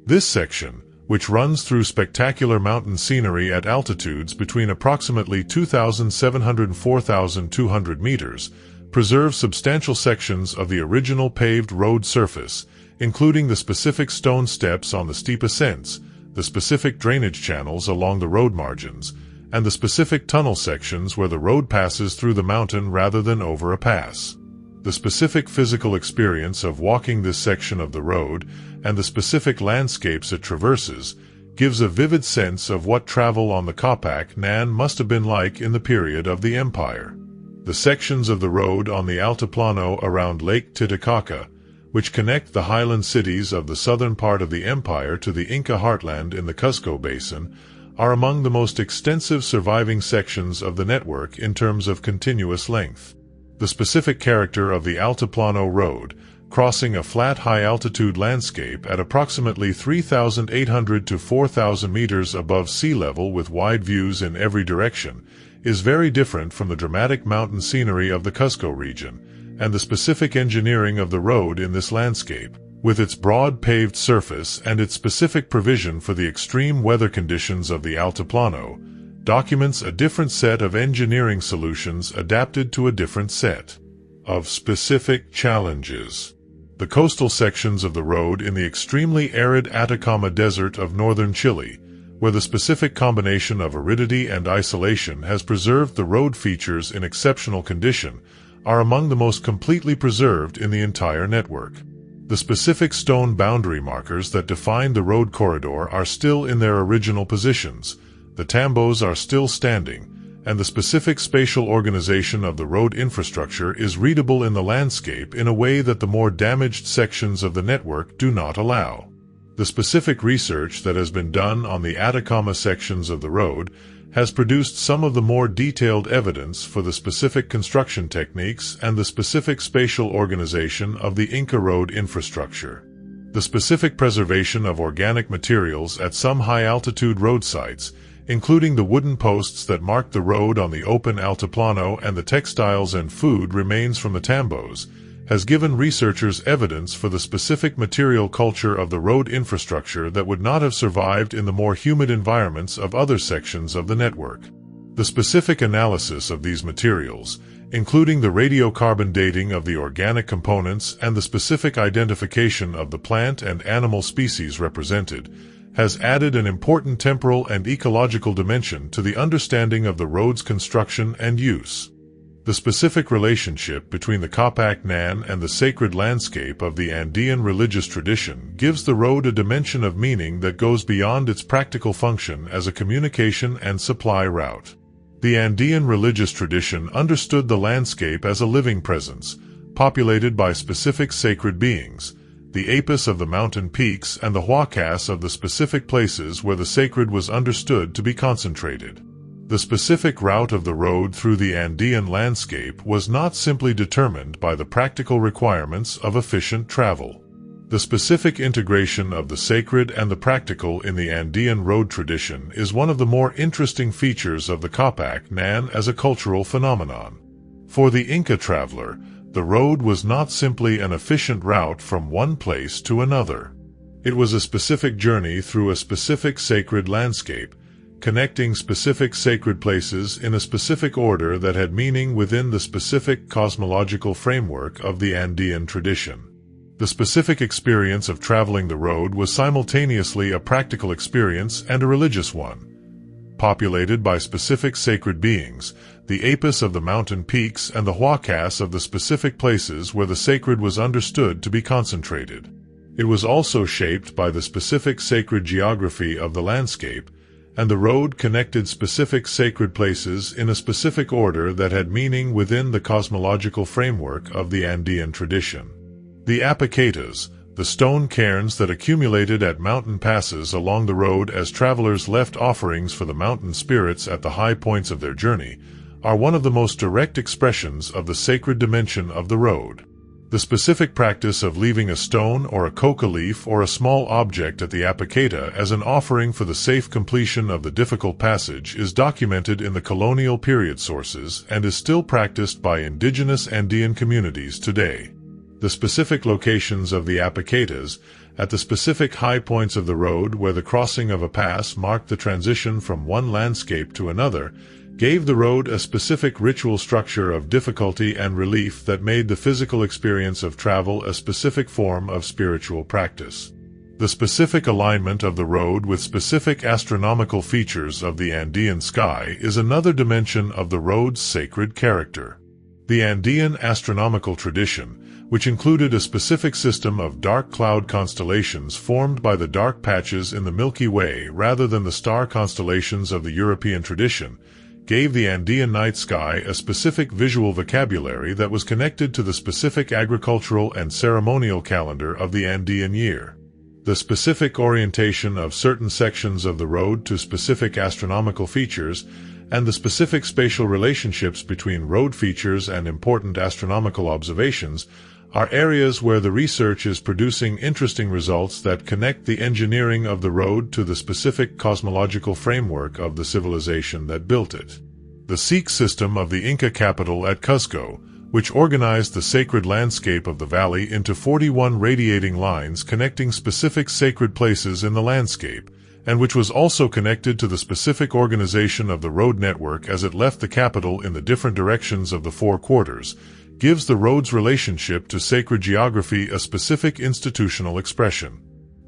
This section, which runs through spectacular mountain scenery at altitudes between approximately 2,700 and 4,200 meters, preserves substantial sections of the original paved road surface, including the specific stone steps on the steep ascents, the specific drainage channels along the road margins, and the specific tunnel sections where the road passes through the mountain rather than over a pass. The specific physical experience of walking this section of the road and the specific landscapes it traverses gives a vivid sense of what travel on the Kapak Nan must have been like in the period of the Empire. The sections of the road on the Altiplano around Lake Titicaca, which connect the highland cities of the southern part of the empire to the Inca heartland in the Cusco Basin, are among the most extensive surviving sections of the network in terms of continuous length. The specific character of the Altiplano Road, crossing a flat high-altitude landscape at approximately 3,800 to 4,000 meters above sea level with wide views in every direction, is very different from the dramatic mountain scenery of the Cusco region, and the specific engineering of the road in this landscape, with its broad paved surface and its specific provision for the extreme weather conditions of the Altiplano, documents a different set of engineering solutions adapted to a different set of specific challenges. The coastal sections of the road in the extremely arid Atacama Desert of northern Chile, where the specific combination of aridity and isolation has preserved the road features in exceptional condition, are among the most completely preserved in the entire network. The specific stone boundary markers that define the road corridor are still in their original positions, the tambos are still standing, and the specific spatial organization of the road infrastructure is readable in the landscape in a way that the more damaged sections of the network do not allow. The specific research that has been done on the Atacama sections of the road has produced some of the more detailed evidence for the specific construction techniques and the specific spatial organization of the Inca Road infrastructure. The specific preservation of organic materials at some high-altitude road sites, including the wooden posts that mark the road on the open Altiplano and the textiles and food remains from the tambos, has given researchers evidence for the specific material culture of the road infrastructure that would not have survived in the more humid environments of other sections of the network. The specific analysis of these materials, including the radiocarbon dating of the organic components and the specific identification of the plant and animal species represented, has added an important temporal and ecological dimension to the understanding of the road's construction and use. The specific relationship between the Kapak Nan and the sacred landscape of the Andean religious tradition gives the road a dimension of meaning that goes beyond its practical function as a communication and supply route. The Andean religious tradition understood the landscape as a living presence, populated by specific sacred beings, the apis of the mountain peaks and the huacas of the specific places where the sacred was understood to be concentrated. The specific route of the road through the Andean landscape was not simply determined by the practical requirements of efficient travel. The specific integration of the sacred and the practical in the Andean road tradition is one of the more interesting features of the Kapak Nan as a cultural phenomenon. For the Inca traveler, the road was not simply an efficient route from one place to another. It was a specific journey through a specific sacred landscape, connecting specific sacred places in a specific order that had meaning within the specific cosmological framework of the Andean tradition. The specific experience of traveling the road was simultaneously a practical experience and a religious one. Populated by specific sacred beings, the apis of the mountain peaks and the huacas of the specific places where the sacred was understood to be concentrated. It was also shaped by the specific sacred geography of the landscape, and the road connected specific sacred places in a specific order that had meaning within the cosmological framework of the Andean tradition. The apicatas, the stone cairns that accumulated at mountain passes along the road as travelers left offerings for the mountain spirits at the high points of their journey, are one of the most direct expressions of the sacred dimension of the road. The specific practice of leaving a stone or a coca leaf or a small object at the apicata as an offering for the safe completion of the difficult passage is documented in the colonial period sources and is still practiced by indigenous Andean communities today. The specific locations of the apicatas, at the specific high points of the road where the crossing of a pass marked the transition from one landscape to another, gave the road a specific ritual structure of difficulty and relief that made the physical experience of travel a specific form of spiritual practice. The specific alignment of the road with specific astronomical features of the Andean sky is another dimension of the road's sacred character. The Andean astronomical tradition, which included a specific system of dark cloud constellations formed by the dark patches in the Milky Way rather than the star constellations of the European tradition, gave the Andean night sky a specific visual vocabulary that was connected to the specific agricultural and ceremonial calendar of the Andean year. The specific orientation of certain sections of the road to specific astronomical features, and the specific spatial relationships between road features and important astronomical observations, are areas where the research is producing interesting results that connect the engineering of the road to the specific cosmological framework of the civilization that built it. The Sikh system of the Inca capital at Cuzco, which organized the sacred landscape of the valley into 41 radiating lines connecting specific sacred places in the landscape, and which was also connected to the specific organization of the road network as it left the capital in the different directions of the four quarters, gives the road's relationship to sacred geography a specific institutional expression.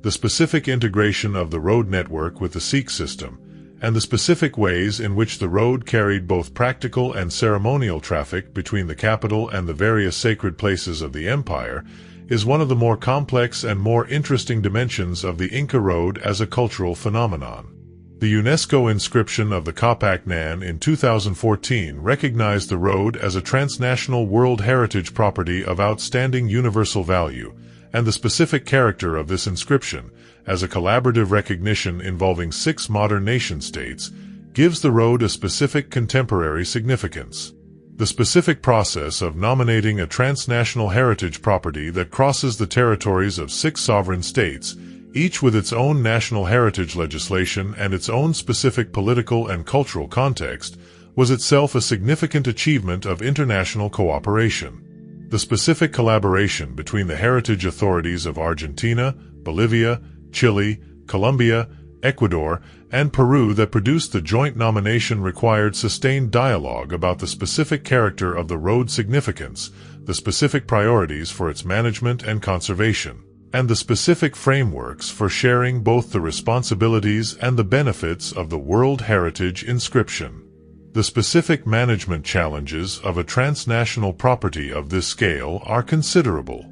The specific integration of the road network with the Sikh system, and the specific ways in which the road carried both practical and ceremonial traffic between the capital and the various sacred places of the empire, is one of the more complex and more interesting dimensions of the Inca Road as a cultural phenomenon. The UNESCO inscription of the Kapak Nan in 2014 recognized the road as a transnational World Heritage Property of outstanding universal value, and the specific character of this inscription, as a collaborative recognition involving 6 modern nation-states, gives the road a specific contemporary significance. The specific process of nominating a transnational heritage property that crosses the territories of 6 sovereign states, each with its own national heritage legislation and its own specific political and cultural context, was itself a significant achievement of international cooperation. The specific collaboration between the heritage authorities of Argentina, Bolivia, Chile, Colombia, Ecuador, and Peru that produced the joint nomination required sustained dialogue about the specific character of the road's significance, the specific priorities for its management and conservation, and the specific frameworks for sharing both the responsibilities and the benefits of the World Heritage inscription. The specific management challenges of a transnational property of this scale are considerable.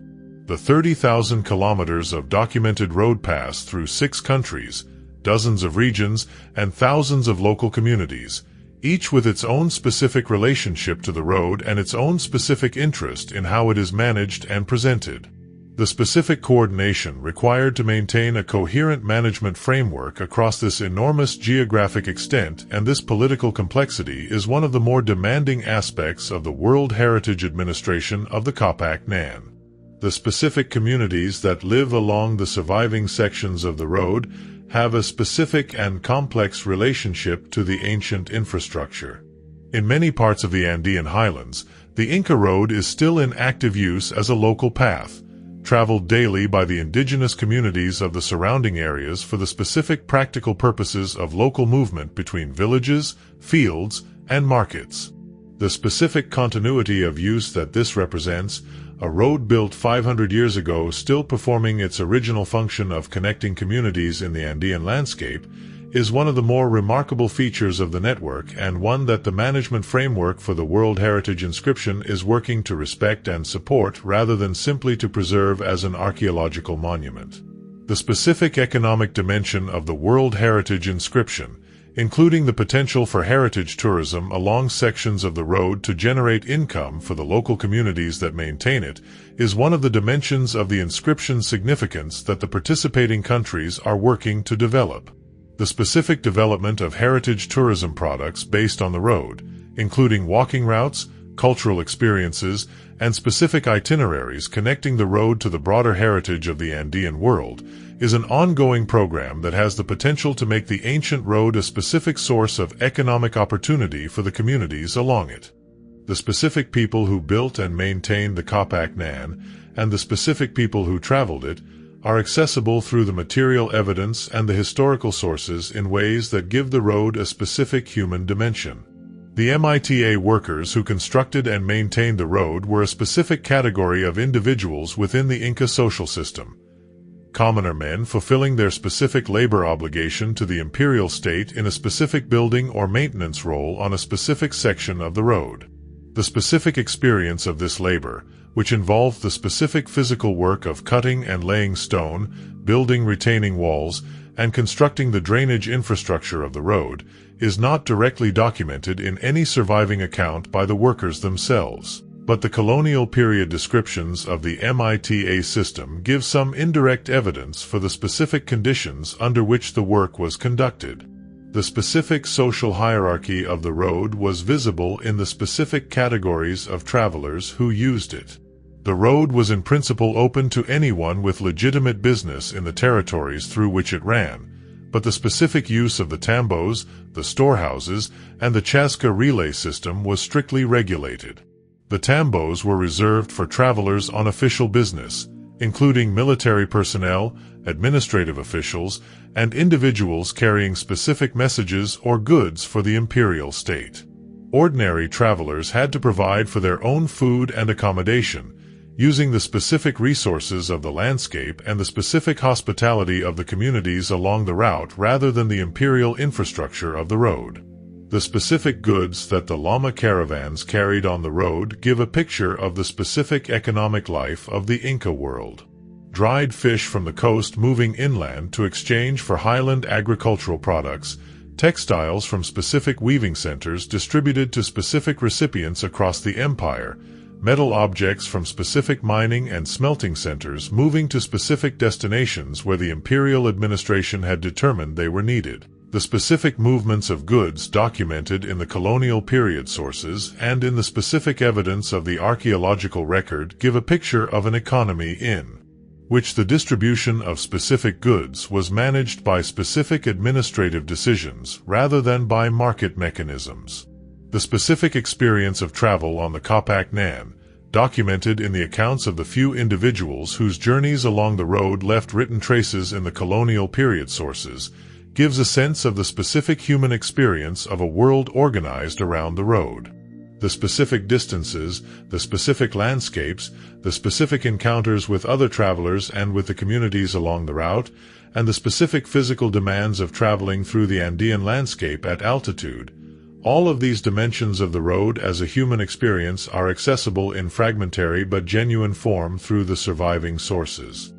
The 30,000 kilometers of documented road pass through 6 countries, dozens of regions, and thousands of local communities, each with its own specific relationship to the road and its own specific interest in how it is managed and presented. The specific coordination required to maintain a coherent management framework across this enormous geographic extent and this political complexity is one of the more demanding aspects of the World Heritage Administration of the Kapak Nan. The specific communities that live along the surviving sections of the road have a specific and complex relationship to the ancient infrastructure. In many parts of the Andean highlands, the Inca Road is still in active use as a local path, traveled daily by the indigenous communities of the surrounding areas for the specific practical purposes of local movement between villages, fields, and markets. The specific continuity of use that this represents, a road built 500 years ago still performing its original function of connecting communities in the Andean landscape, is one of the more remarkable features of the network and one that the management framework for the World Heritage inscription is working to respect and support rather than simply to preserve as an archaeological monument. The specific economic dimension of the World Heritage inscription, including the potential for heritage tourism along sections of the road to generate income for the local communities that maintain it, is one of the dimensions of the inscription's significance that the participating countries are working to develop. The specific development of heritage tourism products based on the road, including walking routes, cultural experiences, and specific itineraries connecting the road to the broader heritage of the Andean world, is an ongoing program that has the potential to make the ancient road a specific source of economic opportunity for the communities along it. The specific people who built and maintained the Kapak Nan, and the specific people who traveled it, are accessible through the material evidence and the historical sources in ways that give the road a specific human dimension. The MITA workers who constructed and maintained the road were a specific category of individuals within the Inca social system. Commoner men fulfilling their specific labor obligation to the imperial state in a specific building or maintenance role on a specific section of the road. The specific experience of this labor, which involved the specific physical work of cutting and laying stone, building retaining walls, and constructing the drainage infrastructure of the road, is not directly documented in any surviving account by the workers themselves. But the colonial period descriptions of the MITA system give some indirect evidence for the specific conditions under which the work was conducted. The specific social hierarchy of the road was visible in the specific categories of travelers who used it. The road was in principle open to anyone with legitimate business in the territories through which it ran, but the specific use of the tambos, the storehouses, and the chasca relay system was strictly regulated. The tambos were reserved for travelers on official business, including military personnel, administrative officials, and individuals carrying specific messages or goods for the imperial state. Ordinary travelers had to provide for their own food and accommodation, using the specific resources of the landscape and the specific hospitality of the communities along the route rather than the imperial infrastructure of the road. The specific goods that the llama caravans carried on the road give a picture of the specific economic life of the Inca world. Dried fish from the coast moving inland to exchange for highland agricultural products, textiles from specific weaving centers distributed to specific recipients across the empire, metal objects from specific mining and smelting centers moving to specific destinations where the imperial administration had determined they were needed. The specific movements of goods documented in the colonial period sources and in the specific evidence of the archaeological record give a picture of an economy in which the distribution of specific goods was managed by specific administrative decisions rather than by market mechanisms. The specific experience of travel on the Kapak Nan, documented in the accounts of the few individuals whose journeys along the road left written traces in the colonial period sources, gives a sense of the specific human experience of a world organized around the road. The specific distances, the specific landscapes, the specific encounters with other travelers and with the communities along the route, and the specific physical demands of traveling through the Andean landscape at altitude. All of these dimensions of the road as a human experience are accessible in fragmentary but genuine form through the surviving sources.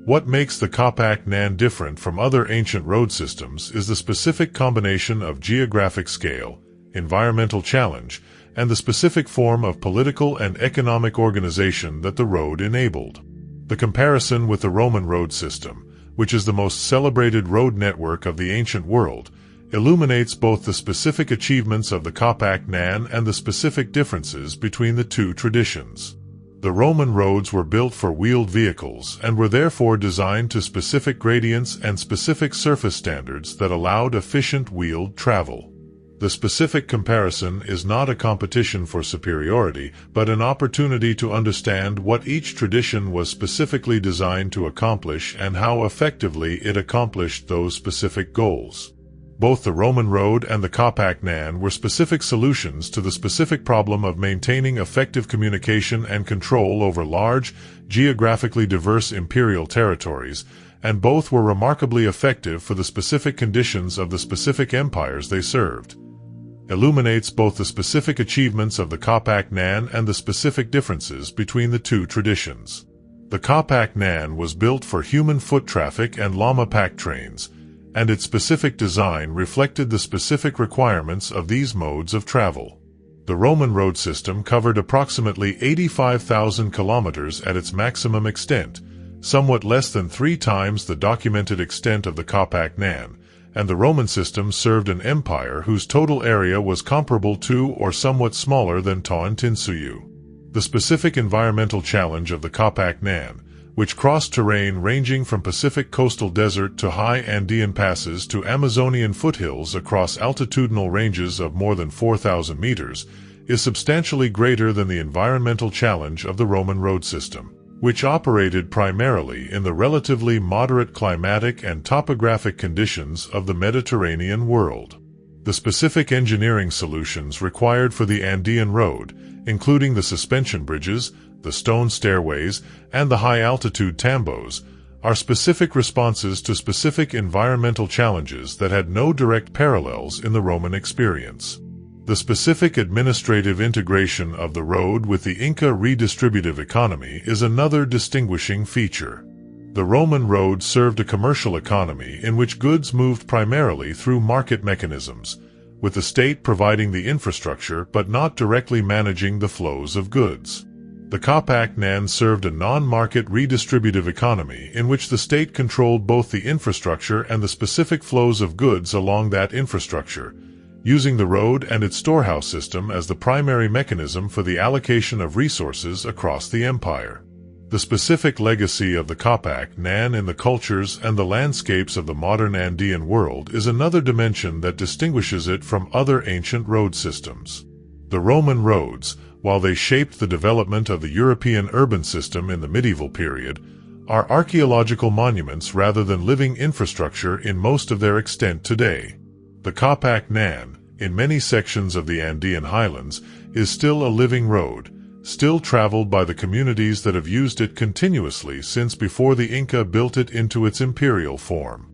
What makes the Kapak Nan different from other ancient road systems is the specific combination of geographic scale, environmental challenge, and the specific form of political and economic organization that the road enabled. The comparison with the Roman road system, which is the most celebrated road network of the ancient world, illuminates both the specific achievements of the Kapak Nan and the specific differences between the two traditions. The Roman roads were built for wheeled vehicles and were therefore designed to specific gradients and specific surface standards that allowed efficient wheeled travel. The specific comparison is not a competition for superiority, but an opportunity to understand what each tradition was specifically designed to accomplish and how effectively it accomplished those specific goals. Both the Roman road and the Kapak Nan were specific solutions to the specific problem of maintaining effective communication and control over large, geographically diverse imperial territories, and both were remarkably effective for the specific conditions of the specific empires they served. Illuminates both the specific achievements of the Kapak Nan and the specific differences between the two traditions. The Kapak Nan was built for human foot traffic and llama pack trains, and its specific design reflected the specific requirements of these modes of travel. The Roman road system covered approximately 85,000 kilometers at its maximum extent, somewhat less than 3 times the documented extent of the Carpac-Nan, and the Roman system served an empire whose total area was comparable to or somewhat smaller than Tawantinsuyu. The specific environmental challenge of the Carpac-Nan, which crossed terrain ranging from Pacific coastal desert to high Andean passes to Amazonian foothills across altitudinal ranges of more than 4,000 meters, is substantially greater than the environmental challenge of the Roman road system, which operated primarily in the relatively moderate climatic and topographic conditions of the Mediterranean world. The specific engineering solutions required for the Andean road, including the suspension bridges, the stone stairways, and the high-altitude tambos, are specific responses to specific environmental challenges that had no direct parallels in the Roman experience. The specific administrative integration of the road with the Inca redistributive economy is another distinguishing feature. The Roman road served a commercial economy in which goods moved primarily through market mechanisms, with the state providing the infrastructure but not directly managing the flows of goods. The Carpac-Nan served a non-market redistributive economy in which the state controlled both the infrastructure and the specific flows of goods along that infrastructure, using the road and its storehouse system as the primary mechanism for the allocation of resources across the empire. The specific legacy of the Carpac-Nan in the cultures and the landscapes of the modern Andean world is another dimension that distinguishes it from other ancient road systems. The Roman roads, while they shaped the development of the European urban system in the medieval period, are archaeological monuments rather than living infrastructure in most of their extent today. The Carpac-Nan, in many sections of the Andean highlands, is still a living road, still traveled by the communities that have used it continuously since before the Inca built it into its imperial form.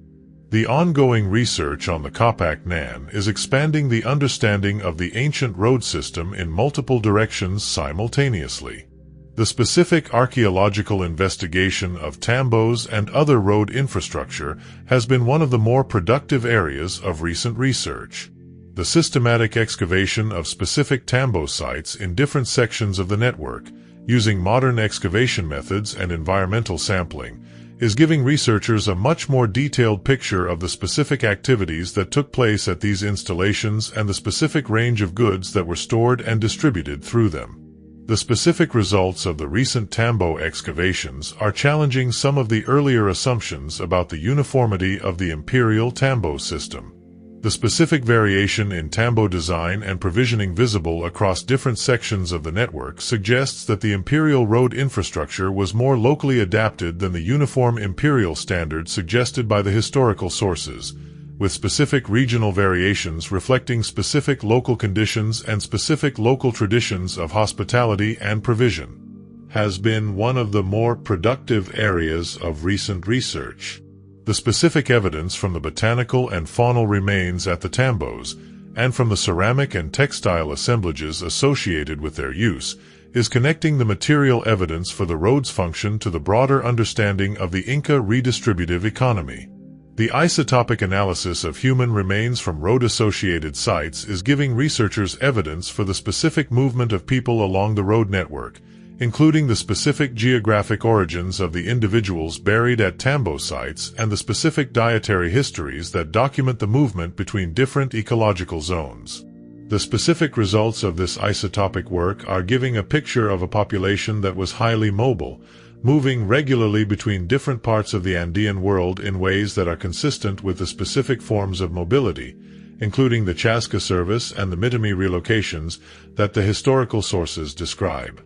The ongoing research on the Carpac-Nan is expanding the understanding of the ancient road system in multiple directions simultaneously. The specific archaeological investigation of tambos and other road infrastructure has been one of the more productive areas of recent research. The systematic excavation of specific tambo sites in different sections of the network, using modern excavation methods and environmental sampling, is giving researchers a much more detailed picture of the specific activities that took place at these installations and the specific range of goods that were stored and distributed through them. The specific results of the recent tambo excavations are challenging some of the earlier assumptions about the uniformity of the imperial tambo system. The specific variation in tambo design and provisioning visible across different sections of the network suggests that the imperial road infrastructure was more locally adapted than the uniform imperial standard suggested by the historical sources, with specific regional variations reflecting specific local conditions and specific local traditions of hospitality and provision, has been one of the more productive areas of recent research. The specific evidence from the botanical and faunal remains at the tambos, and from the ceramic and textile assemblages associated with their use, is connecting the material evidence for the road's function to the broader understanding of the Inca redistributive economy. The isotopic analysis of human remains from road-associated sites is giving researchers evidence for the specific movement of people along the road network, including the specific geographic origins of the individuals buried at tambo sites and the specific dietary histories that document the movement between different ecological zones. The specific results of this isotopic work are giving a picture of a population that was highly mobile, moving regularly between different parts of the Andean world in ways that are consistent with the specific forms of mobility, including the Chasca service and the Mitami relocations that the historical sources describe.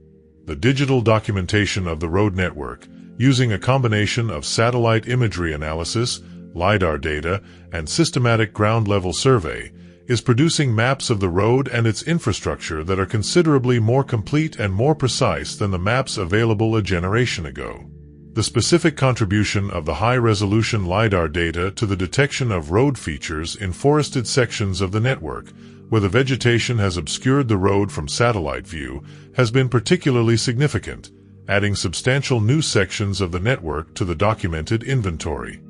The digital documentation of the road network, using a combination of satellite imagery analysis, LiDAR data, and systematic ground-level survey, is producing maps of the road and its infrastructure that are considerably more complete and more precise than the maps available a generation ago. The specific contribution of the high-resolution LiDAR data to the detection of road features in forested sections of the network, where the vegetation has obscured the road from satellite view, has been particularly significant, adding substantial new sections of the network to the documented inventory.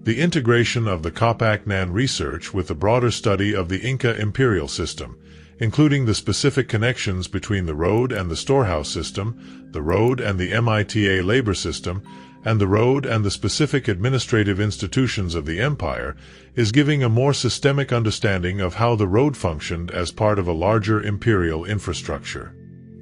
The integration of the Kapak-Nan research with the broader study of the Inca imperial system, including the specific connections between the road and the storehouse system, the road and the MITA labor system, and the road and the specific administrative institutions of the empire, is giving a more systemic understanding of how the road functioned as part of a larger imperial infrastructure.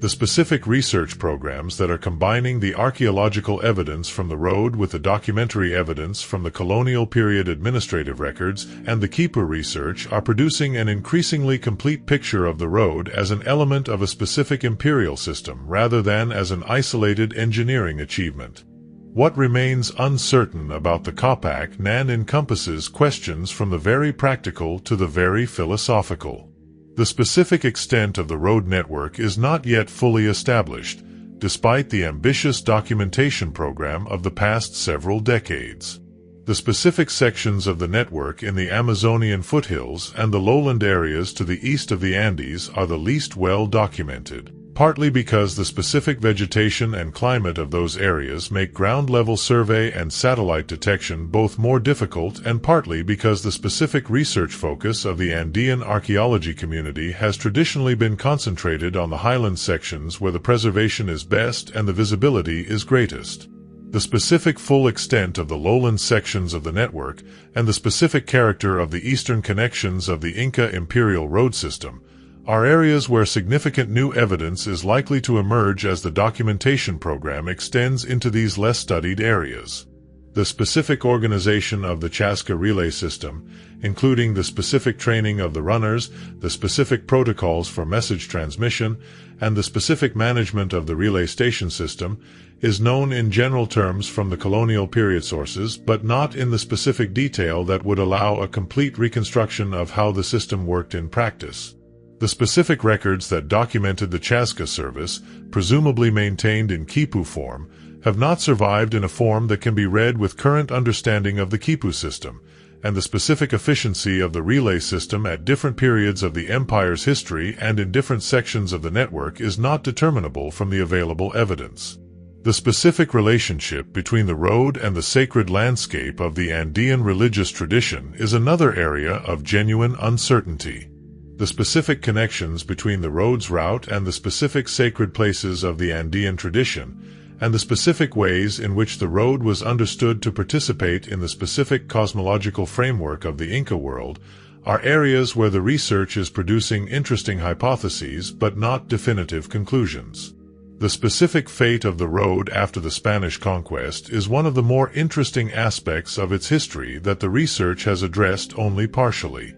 The specific research programs that are combining the archaeological evidence from the road with the documentary evidence from the colonial period administrative records and the Quipu research are producing an increasingly complete picture of the road as an element of a specific imperial system rather than as an isolated engineering achievement. What remains uncertain about the Kapak-Nan encompasses questions from the very practical to the very philosophical. The specific extent of the road network is not yet fully established, despite the ambitious documentation program of the past several decades. The specific sections of the network in the Amazonian foothills and the lowland areas to the east of the Andes are the least well documented, partly because the specific vegetation and climate of those areas make ground-level survey and satellite detection both more difficult and partly because the specific research focus of the Andean archaeology community has traditionally been concentrated on the highland sections where the preservation is best and the visibility is greatest. The specific full extent of the lowland sections of the network and the specific character of the eastern connections of the Inca imperial road system are areas where significant new evidence is likely to emerge as the documentation program extends into these less studied areas. The specific organization of the Chasca relay system, including the specific training of the runners, the specific protocols for message transmission, and the specific management of the relay station system, is known in general terms from the colonial period sources, but not in the specific detail that would allow a complete reconstruction of how the system worked in practice. The specific records that documented the Chasca service, presumably maintained in Quipu form, have not survived in a form that can be read with current understanding of the Quipu system, and the specific efficiency of the relay system at different periods of the empire's history and in different sections of the network is not determinable from the available evidence. The specific relationship between the road and the sacred landscape of the Andean religious tradition is another area of genuine uncertainty. The specific connections between the road's route and the specific sacred places of the Andean tradition, and the specific ways in which the road was understood to participate in the specific cosmological framework of the Inca world, are areas where the research is producing interesting hypotheses but not definitive conclusions. The specific fate of the road after the Spanish conquest is one of the more interesting aspects of its history that the research has addressed only partially.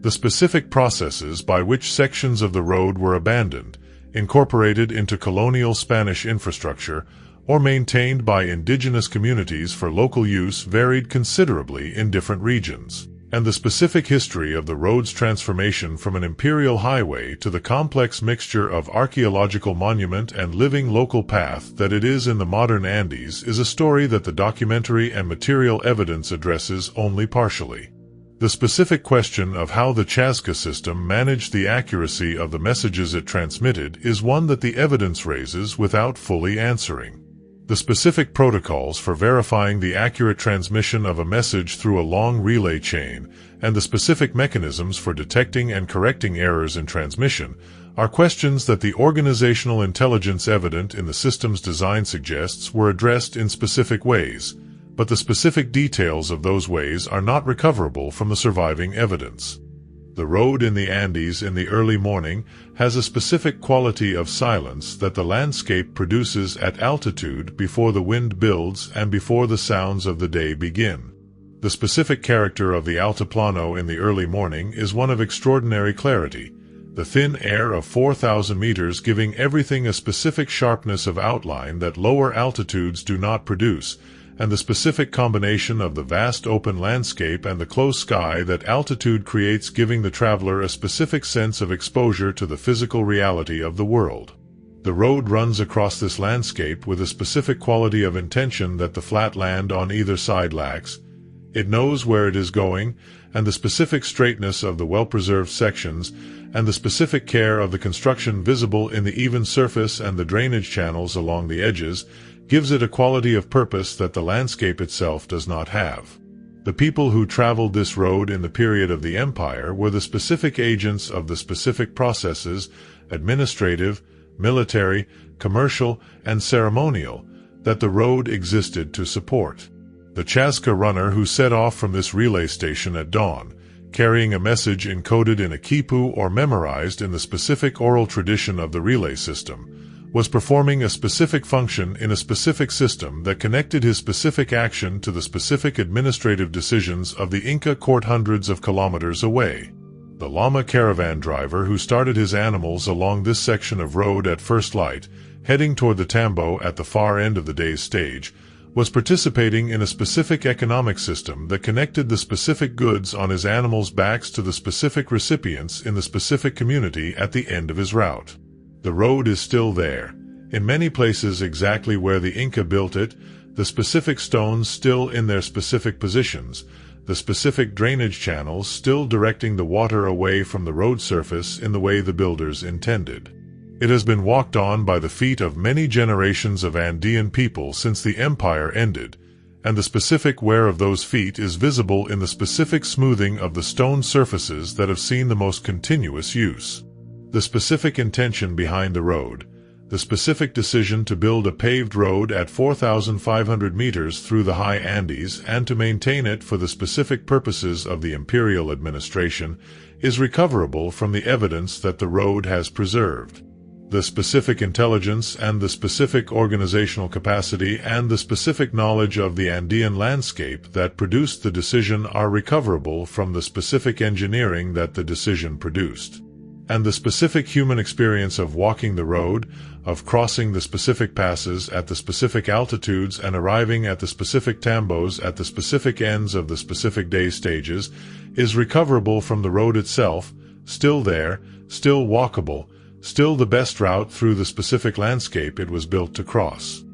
The specific processes by which sections of the road were abandoned, incorporated into colonial Spanish infrastructure, or maintained by indigenous communities for local use varied considerably in different regions, and the specific history of the road's transformation from an imperial highway to the complex mixture of archaeological monument and living local path that it is in the modern Andes is a story that the documentary and material evidence addresses only partially. The specific question of how the Chasca system managed the accuracy of the messages it transmitted is one that the evidence raises without fully answering. The specific protocols for verifying the accurate transmission of a message through a long relay chain, and the specific mechanisms for detecting and correcting errors in transmission, are questions that the organizational intelligence evident in the system's design suggests were addressed in specific ways, but the specific details of those ways are not recoverable from the surviving evidence. The road in the Andes in the early morning has a specific quality of silence that the landscape produces at altitude before the wind builds and before the sounds of the day begin. The specific character of the altiplano in the early morning is one of extraordinary clarity, the thin air of 4,000 meters giving everything a specific sharpness of outline that lower altitudes do not produce, and the specific combination of the vast open landscape and the close sky that altitude creates, giving the traveler a specific sense of exposure to the physical reality of the world. The road runs across this landscape with a specific quality of intention that the flat land on either side lacks. It knows where it is going, and the specific straightness of the well-preserved sections, and the specific care of the construction visible in the even surface and the drainage channels along the edges, gives it a quality of purpose that the landscape itself does not have. The people who traveled this road in the period of the empire were the specific agents of the specific processes, administrative, military, commercial, and ceremonial, that the road existed to support. The Chazka runner who set off from this relay station at dawn, carrying a message encoded in a quipu or memorized in the specific oral tradition of the relay system, was performing a specific function in a specific system that connected his specific action to the specific administrative decisions of the Inca court hundreds of kilometers away. The llama caravan driver who started his animals along this section of road at first light, heading toward the tambo at the far end of the day's stage, was participating in a specific economic system that connected the specific goods on his animals' backs to the specific recipients in the specific community at the end of his route. The road is still there, in many places exactly where the Inca built it, the specific stones still in their specific positions, the specific drainage channels still directing the water away from the road surface in the way the builders intended. It has been walked on by the feet of many generations of Andean people since the empire ended, and the specific wear of those feet is visible in the specific smoothing of the stone surfaces that have seen the most continuous use. The specific intention behind the road, the specific decision to build a paved road at 4,500 meters through the high Andes and to maintain it for the specific purposes of the imperial administration, is recoverable from the evidence that the road has preserved. The specific intelligence and the specific organizational capacity and the specific knowledge of the Andean landscape that produced the decision are recoverable from the specific engineering that the decision produced. And the specific human experience of walking the road, of crossing the specific passes at the specific altitudes and arriving at the specific tambos at the specific ends of the specific day stages, is recoverable from the road itself, still there, still walkable, still the best route through the specific landscape it was built to cross.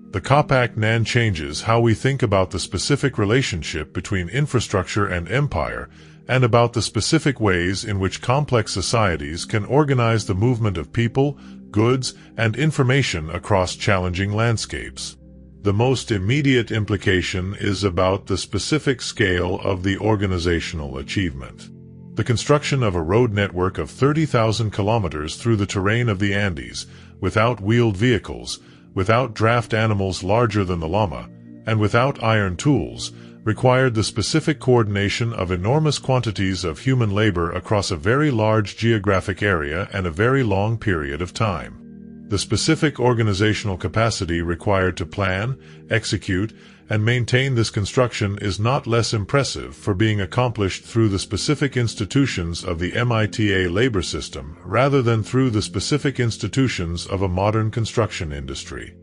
The Capac Nan changes how we think about the specific relationship between infrastructure and empire, and about the specific ways in which complex societies can organize the movement of people, goods, and information across challenging landscapes. The most immediate implication is about the specific scale of the organizational achievement. The construction of a road network of 30,000 kilometers through the terrain of the Andes, without wheeled vehicles, without draft animals larger than the llama, and without iron tools, required the specific coordination of enormous quantities of human labor across a very large geographic area and a very long period of time. The specific organizational capacity required to plan, execute, and maintain this construction is not less impressive for being accomplished through the specific institutions of the MITA labor system rather than through the specific institutions of a modern construction industry.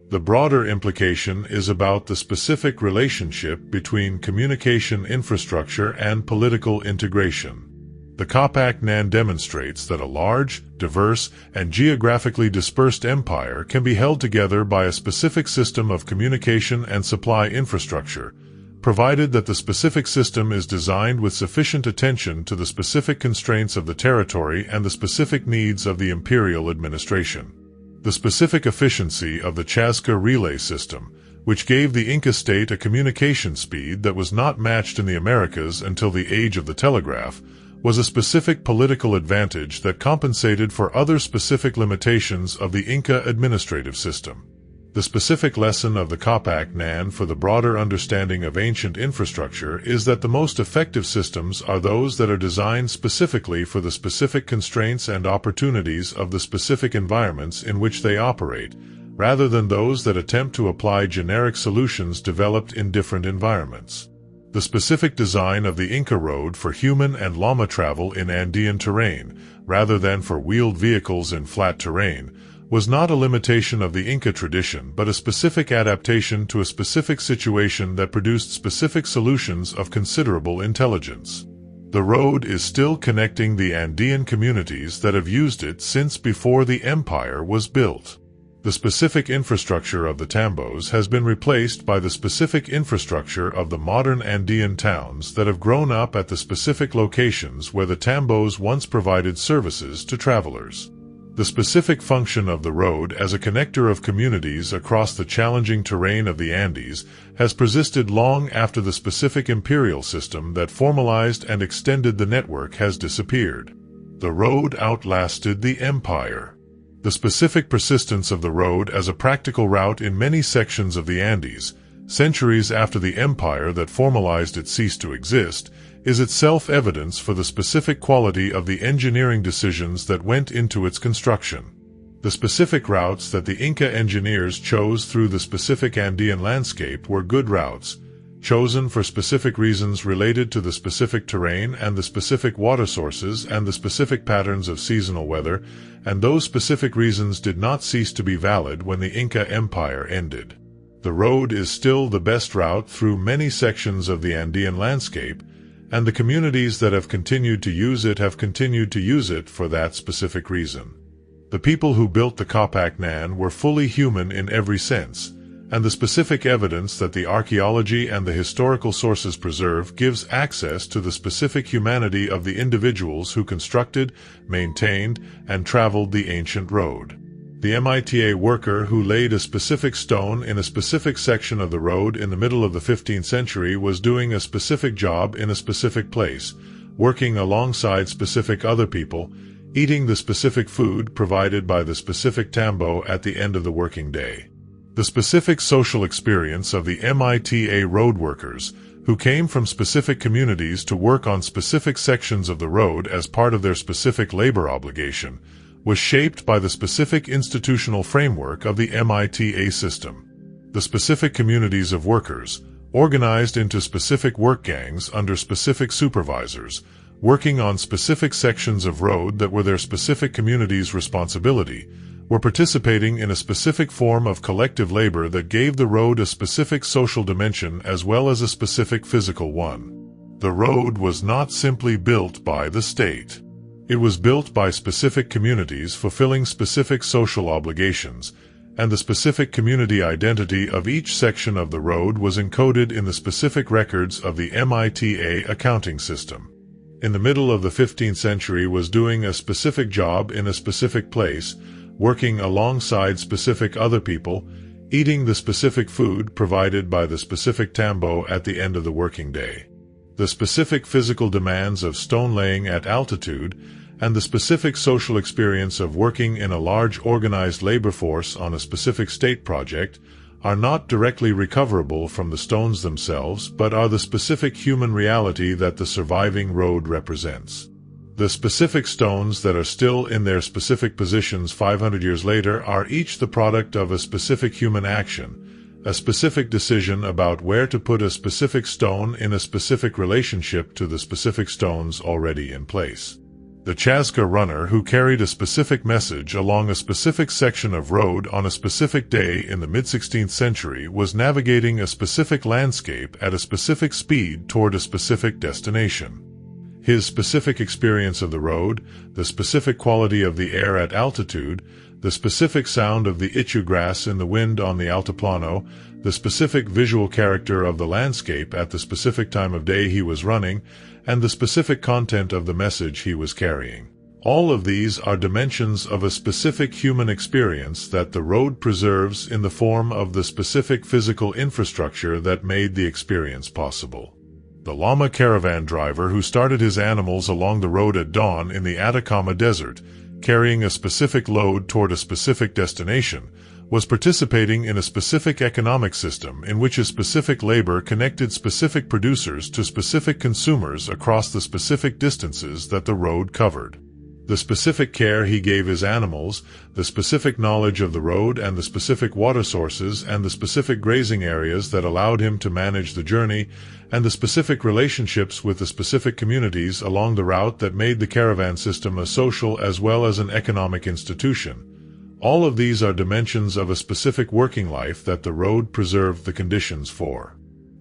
The broader implication is about the specific relationship between communication infrastructure and political integration. The Capac Nan demonstrates that a large, diverse, and geographically dispersed empire can be held together by a specific system of communication and supply infrastructure, provided that the specific system is designed with sufficient attention to the specific constraints of the territory and the specific needs of the imperial administration. The specific efficiency of the Chazka relay system, which gave the Inca state a communication speed that was not matched in the Americas until the age of the telegraph, was a specific political advantage that compensated for other specific limitations of the Inca administrative system. The specific lesson of the Capac Nan for the broader understanding of ancient infrastructure is that the most effective systems are those that are designed specifically for the specific constraints and opportunities of the specific environments in which they operate, rather than those that attempt to apply generic solutions developed in different environments. The specific design of the Inca road for human and llama travel in Andean terrain, rather than for wheeled vehicles in flat terrain, was not a limitation of the Inca tradition but a specific adaptation to a specific situation that produced specific solutions of considerable intelligence. The road is still connecting the Andean communities that have used it since before the empire was built. The specific infrastructure of the tambos has been replaced by the specific infrastructure of the modern Andean towns that have grown up at the specific locations where the tambos once provided services to travelers. The specific function of the road as a connector of communities across the challenging terrain of the Andes has persisted long after the specific imperial system that formalized and extended the network has disappeared. The road outlasted the empire. The specific persistence of the road as a practical route in many sections of the Andes, centuries after the empire that formalized it ceased to exist, is itself evidence for the specific quality of the engineering decisions that went into its construction. The specific routes that the Inca engineers chose through the specific Andean landscape were good routes, chosen for specific reasons related to the specific terrain and the specific water sources and the specific patterns of seasonal weather, and those specific reasons did not cease to be valid when the Inca Empire ended. The road is still the best route through many sections of the Andean landscape, and the communities that have continued to use it have continued to use it for that specific reason. The people who built the Kapaknan were fully human in every sense, and the specific evidence that the archaeology and the historical sources preserve gives access to the specific humanity of the individuals who constructed, maintained, and traveled the ancient road. The MITA worker who laid a specific stone in a specific section of the road in the middle of the 15th century was doing a specific job in a specific place, working alongside specific other people, eating the specific food provided by the specific tambo at the end of the working day. The specific social experience of the MITA road workers, who came from specific communities to work on specific sections of the road as part of their specific labor obligation, was shaped by the specific institutional framework of the MITA system. The specific communities of workers, organized into specific work gangs under specific supervisors, working on specific sections of road that were their specific community's responsibility, were participating in a specific form of collective labor that gave the road a specific social dimension as well as a specific physical one. The road was not simply built by the state. It was built by specific communities fulfilling specific social obligations, and the specific community identity of each section of the road was encoded in the specific records of the MITA accounting system. In the middle of the 15th century was doing a specific job in a specific place, working alongside specific other people, eating the specific food provided by the specific tambo at the end of the working day. The specific physical demands of stone laying at altitude, and the specific social experience of working in a large organized labor force on a specific state project, are not directly recoverable from the stones themselves but are the specific human reality that the surviving road represents. The specific stones that are still in their specific positions 500 years later are each the product of a specific human action, a specific decision about where to put a specific stone in a specific relationship to the specific stones already in place. The Chazka runner who carried a specific message along a specific section of road on a specific day in the mid-16th century was navigating a specific landscape at a specific speed toward a specific destination. His specific experience of the road, the specific quality of the air at altitude, the specific sound of the ichu grass in the wind on the altiplano, the specific visual character of the landscape at the specific time of day he was running, and the specific content of the message he was carrying. All of these are dimensions of a specific human experience that the road preserves in the form of the specific physical infrastructure that made the experience possible. The llama caravan driver who started his animals along the road at dawn in the Atacama Desert, carrying a specific load toward a specific destination, was participating in a specific economic system in which a specific labor connected specific producers to specific consumers across the specific distances that the road covered. The specific care he gave his animals, the specific knowledge of the road and the specific water sources and the specific grazing areas that allowed him to manage the journey, and the specific relationships with the specific communities along the route that made the caravan system a social as well as an economic institution. All of these are dimensions of a specific working life that the road preserved the conditions for.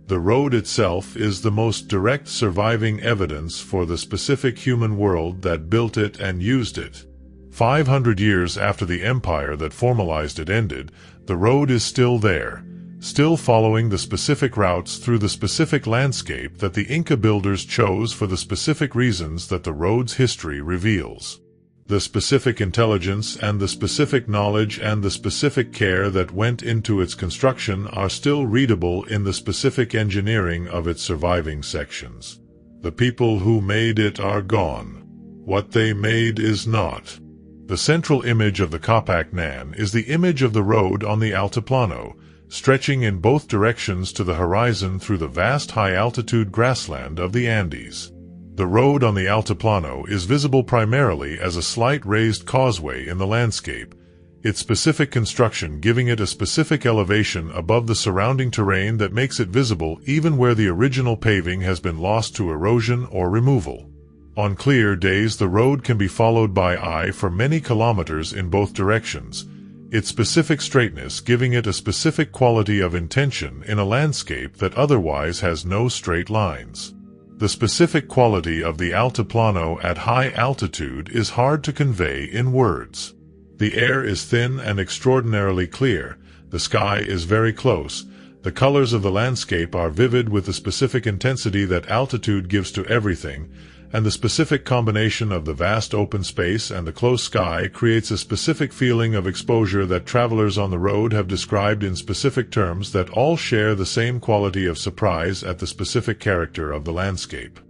The road itself is the most direct surviving evidence for the specific human world that built it and used it. 500 years after the empire that formalized it ended, the road is still there, still following the specific routes through the specific landscape that the Inca builders chose for the specific reasons that the road's history reveals. The specific intelligence and the specific knowledge and the specific care that went into its construction are still readable in the specific engineering of its surviving sections. The people who made it are gone. What they made is not. The central image of the Capac Nan is the image of the road on the Altiplano, stretching in both directions to the horizon through the vast high-altitude grassland of the Andes. The road on the Altiplano is visible primarily as a slight raised causeway in the landscape, its specific construction giving it a specific elevation above the surrounding terrain that makes it visible even where the original paving has been lost to erosion or removal. On clear days, the road can be followed by eye for many kilometers in both directions, its specific straightness giving it a specific quality of intention in a landscape that otherwise has no straight lines. The specific quality of the Altiplano at high altitude is hard to convey in words. The air is thin and extraordinarily clear, the sky is very close, the colors of the landscape are vivid with the specific intensity that altitude gives to everything, and the specific combination of the vast open space and the close sky creates a specific feeling of exposure that travelers on the road have described in specific terms that all share the same quality of surprise at the specific character of the landscape.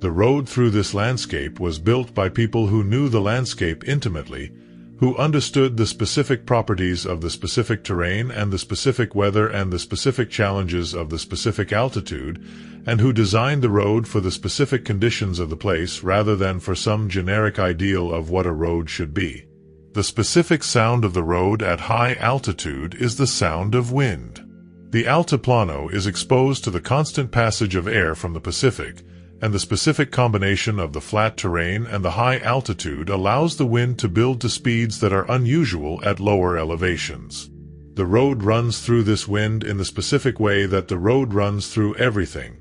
The road through this landscape was built by people who knew the landscape intimately, who understood the specific properties of the specific terrain and the specific weather and the specific challenges of the specific altitude, and who designed the road for the specific conditions of the place rather than for some generic ideal of what a road should be. The specific sound of the road at high altitude is the sound of wind. The Altiplano is exposed to the constant passage of air from the Pacific, and the specific combination of the flat terrain and the high altitude allows the wind to build to speeds that are unusual at lower elevations. The road runs through this wind in the specific way that the road runs through everything,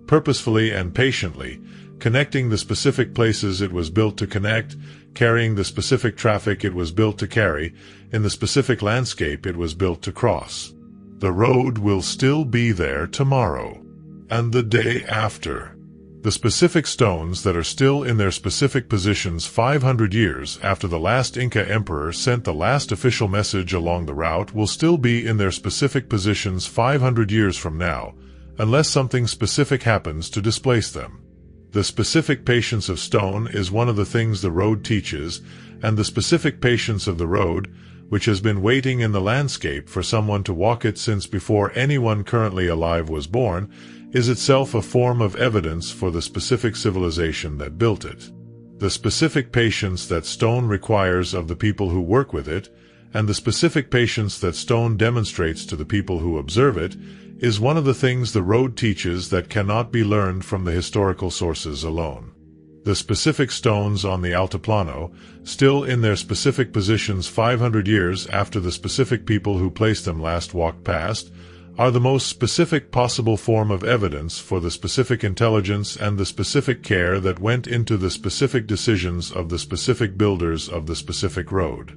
purposefully and patiently, connecting the specific places it was built to connect, carrying the specific traffic it was built to carry, in the specific landscape it was built to cross. The road will still be there tomorrow, and the day after. The specific stones that are still in their specific positions 500 years after the last Inca emperor sent the last official message along the route will still be in their specific positions 500 years from now, unless something specific happens to displace them. The specific patience of stone is one of the things the road teaches, and the specific patience of the road, which has been waiting in the landscape for someone to walk it since before anyone currently alive was born, is itself a form of evidence for the specific civilization that built it. The specific patience that stone requires of the people who work with it, and the specific patience that stone demonstrates to the people who observe it, is one of the things the road teaches that cannot be learned from the historical sources alone. The specific stones on the Altiplano, still in their specific positions 500 years after the specific people who placed them last walked past, are the most specific possible form of evidence for the specific intelligence and the specific care that went into the specific decisions of the specific builders of the specific road.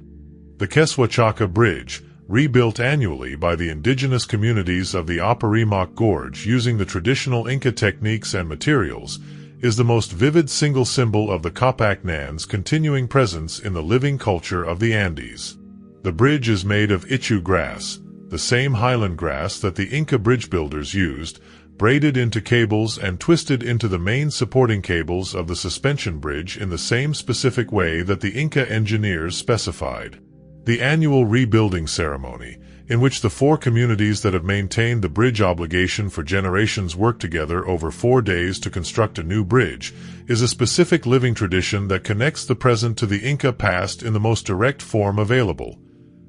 The Queswachaca Bridge, rebuilt annually by the indigenous communities of the Apurimac Gorge using the traditional Inca techniques and materials, is the most vivid single symbol of the Capac Nan's continuing presence in the living culture of the Andes. The bridge is made of ichu grass, the same highland grass that the Inca bridge builders used, braided into cables and twisted into the main supporting cables of the suspension bridge in the same specific way that the Inca engineers specified. The annual rebuilding ceremony, in which the 4 communities that have maintained the bridge obligation for generations work together over 4 days to construct a new bridge, is a specific living tradition that connects the present to the Inca past in the most direct form available,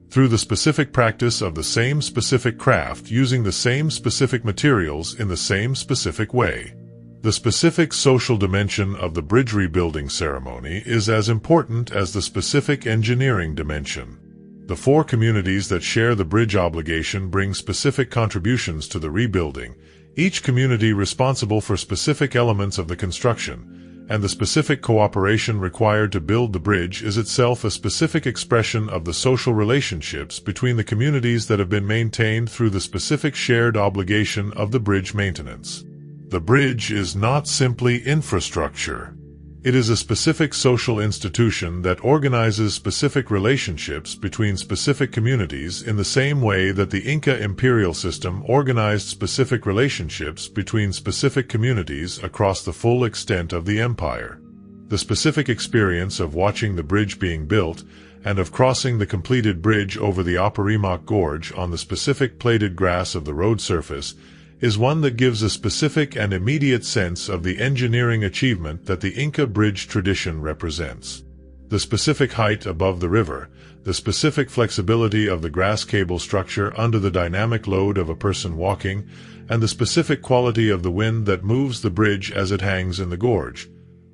through the specific practice of the same specific craft using the same specific materials in the same specific way. The specific social dimension of the bridge rebuilding ceremony is as important as the specific engineering dimension. The 4 communities that share the bridge obligation bring specific contributions to the rebuilding, each community responsible for specific elements of the construction, and the specific cooperation required to build the bridge is itself a specific expression of the social relationships between the communities that have been maintained through the specific shared obligation of the bridge maintenance. The bridge is not simply infrastructure. It is a specific social institution that organizes specific relationships between specific communities in the same way that the Inca imperial system organized specific relationships between specific communities across the full extent of the empire. The specific experience of watching the bridge being built and of crossing the completed bridge over the Apurimac Gorge on the specific plated grass of the road surface is one that gives a specific and immediate sense of the engineering achievement that the Inca bridge tradition represents. The specific height above the river, the specific flexibility of the grass cable structure under the dynamic load of a person walking, and the specific quality of the wind that moves the bridge as it hangs in the gorge.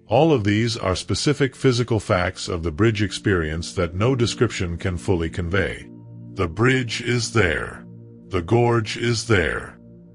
All of these are specific physical facts of the bridge experience that no description can fully convey. The bridge is there. The gorge is there.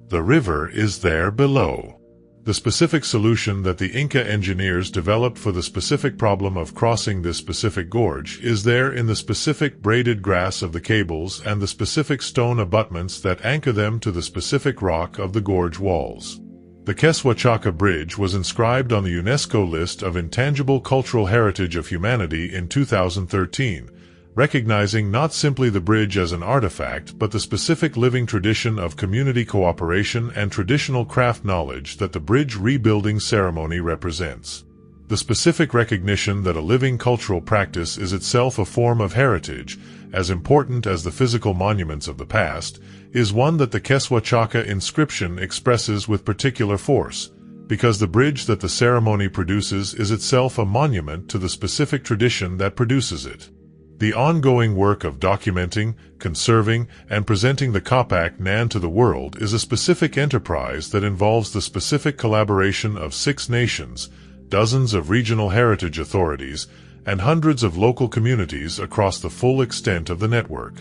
The river is there below. The specific solution that the Inca engineers developed for the specific problem of crossing this specific gorge is there in the specific braided grass of the cables and the specific stone abutments that anchor them to the specific rock of the gorge walls. The Quechua Bridge was inscribed on the UNESCO list of Intangible Cultural Heritage of Humanity in 2013, recognizing not simply the bridge as an artifact but the specific living tradition of community cooperation and traditional craft knowledge that the bridge rebuilding ceremony represents. The specific recognition that a living cultural practice is itself a form of heritage, as important as the physical monuments of the past, is one that the Quechua inscription expresses with particular force, because the bridge that the ceremony produces is itself a monument to the specific tradition that produces it. The ongoing work of documenting, conserving, and presenting the Capac Nan to the world is a specific enterprise that involves the specific collaboration of 6 nations, dozens of regional heritage authorities, and hundreds of local communities across the full extent of the network.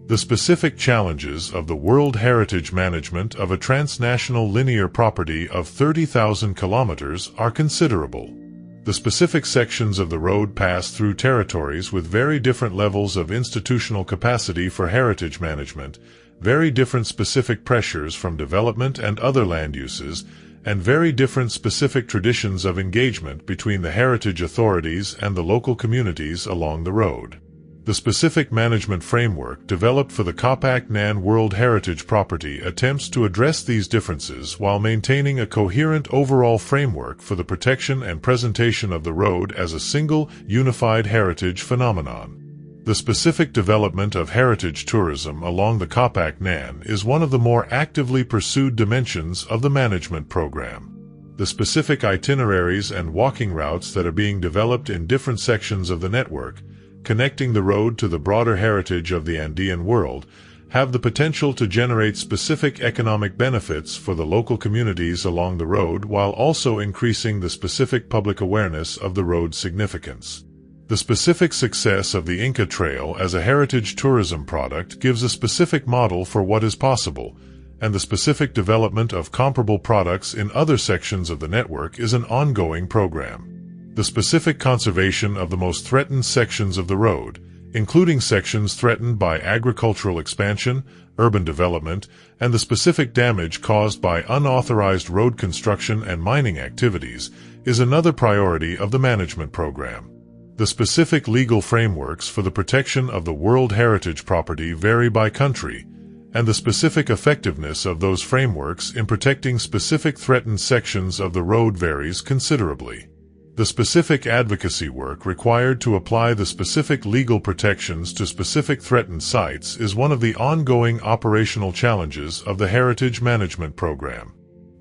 The specific challenges of the World Heritage management of a transnational linear property of 30,000 kilometers are considerable. The specific sections of the road pass through territories with very different levels of institutional capacity for heritage management, very different specific pressures from development and other land uses, and very different specific traditions of engagement between the heritage authorities and the local communities along the road. The specific management framework developed for the Capac Nan World Heritage property attempts to address these differences while maintaining a coherent overall framework for the protection and presentation of the road as a single, unified heritage phenomenon. The specific development of heritage tourism along the Capac Nan is one of the more actively pursued dimensions of the management program. The specific itineraries and walking routes that are being developed in different sections of the network, connecting the road to the broader heritage of the Andean world, have the potential to generate specific economic benefits for the local communities along the road while also increasing the specific public awareness of the road's significance. The specific success of the Inca Trail as a heritage tourism product gives a specific model for what is possible, and the specific development of comparable products in other sections of the network is an ongoing program. The specific conservation of the most threatened sections of the road, including sections threatened by agricultural expansion, urban development, and the specific damage caused by unauthorized road construction and mining activities, is another priority of the management program. The specific legal frameworks for the protection of the World Heritage property vary by country, and the specific effectiveness of those frameworks in protecting specific threatened sections of the road varies considerably. The specific advocacy work required to apply the specific legal protections to specific threatened sites is one of the ongoing operational challenges of the Heritage Management Program.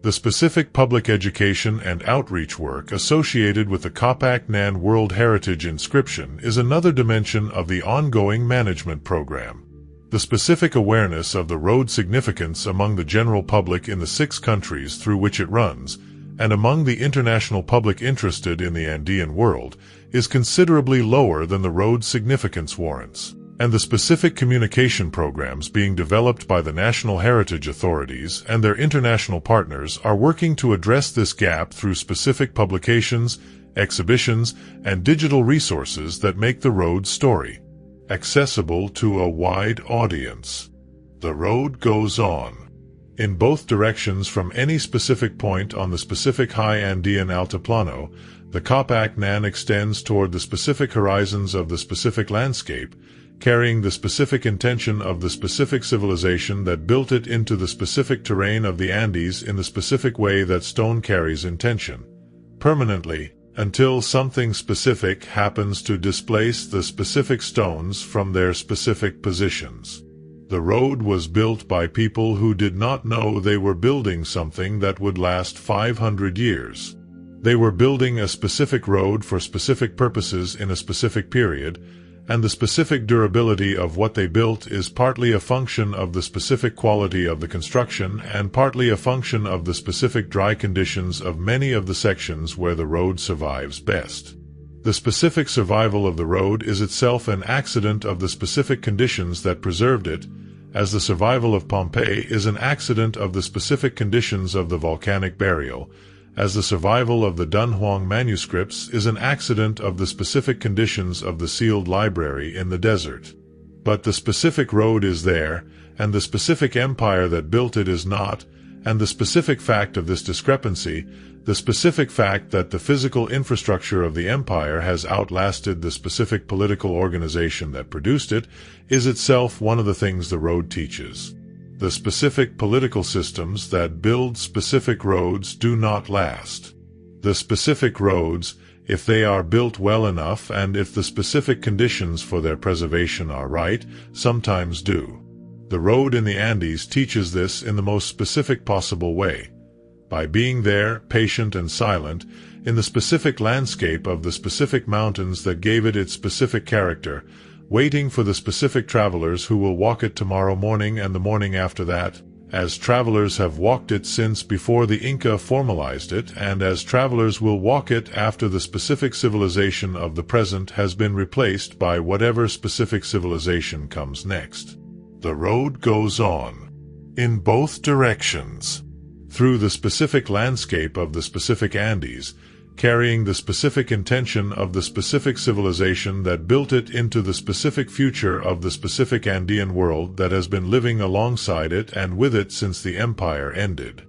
The specific public education and outreach work associated with the Capac Nan World Heritage inscription is another dimension of the ongoing management program. The specific awareness of the road significance among the general public in the 6 countries through which it runs, and among the international public interested in the Andean world, is considerably lower than the road's significance warrants, and the specific communication programs being developed by the national heritage authorities and their international partners are working to address this gap through specific publications, exhibitions, and digital resources that make the road's story accessible to a wide audience. The road goes on. In both directions from any specific point on the specific high Andean altiplano, the Capac Nan extends toward the specific horizons of the specific landscape, carrying the specific intention of the specific civilization that built it into the specific terrain of the Andes in the specific way that stone carries intention, permanently, until something specific happens to displace the specific stones from their specific positions. The road was built by people who did not know they were building something that would last 500 years. They were building a specific road for specific purposes in a specific period, and the specific durability of what they built is partly a function of the specific quality of the construction and partly a function of the specific dry conditions of many of the sections where the road survives best. The specific survival of the road is itself an accident of the specific conditions that preserved it, as the survival of Pompeii is an accident of the specific conditions of the volcanic burial, as the survival of the Dunhuang manuscripts is an accident of the specific conditions of the sealed library in the desert. But the specific road is there, and the specific empire that built it is not, and the specific fact of this discrepancy, the specific fact that the physical infrastructure of the empire has outlasted the specific political organization that produced it, is itself one of the things the road teaches. The specific political systems that build specific roads do not last. The specific roads, if they are built well enough and if the specific conditions for their preservation are right, sometimes do. The road in the Andes teaches this in the most specific possible way. By being there, patient and silent, in the specific landscape of the specific mountains that gave it its specific character, waiting for the specific travelers who will walk it tomorrow morning and the morning after that, as travelers have walked it since before the Inca formalized it, and as travelers will walk it after the specific civilization of the present has been replaced by whatever specific civilization comes next. The road goes on, in both directions, through the specific landscape of the specific Andes, carrying the specific intention of the specific civilization that built it into the specific future of the specific Andean world that has been living alongside it and with it since the empire ended.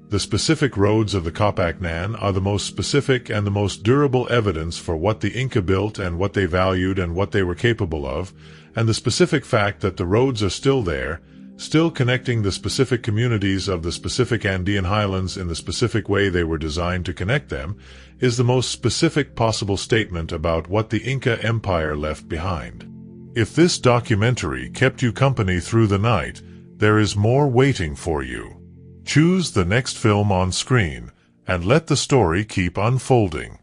The specific roads of the Capac Nan are the most specific and the most durable evidence for what the Inca built and what they valued and what they were capable of, and the specific fact that the roads are still there, still connecting the specific communities of the specific Andean highlands in the specific way they were designed to connect them, is the most specific possible statement about what the Inca Empire left behind. If this documentary kept you company through the night, there is more waiting for you. Choose the next film on screen, and let the story keep unfolding.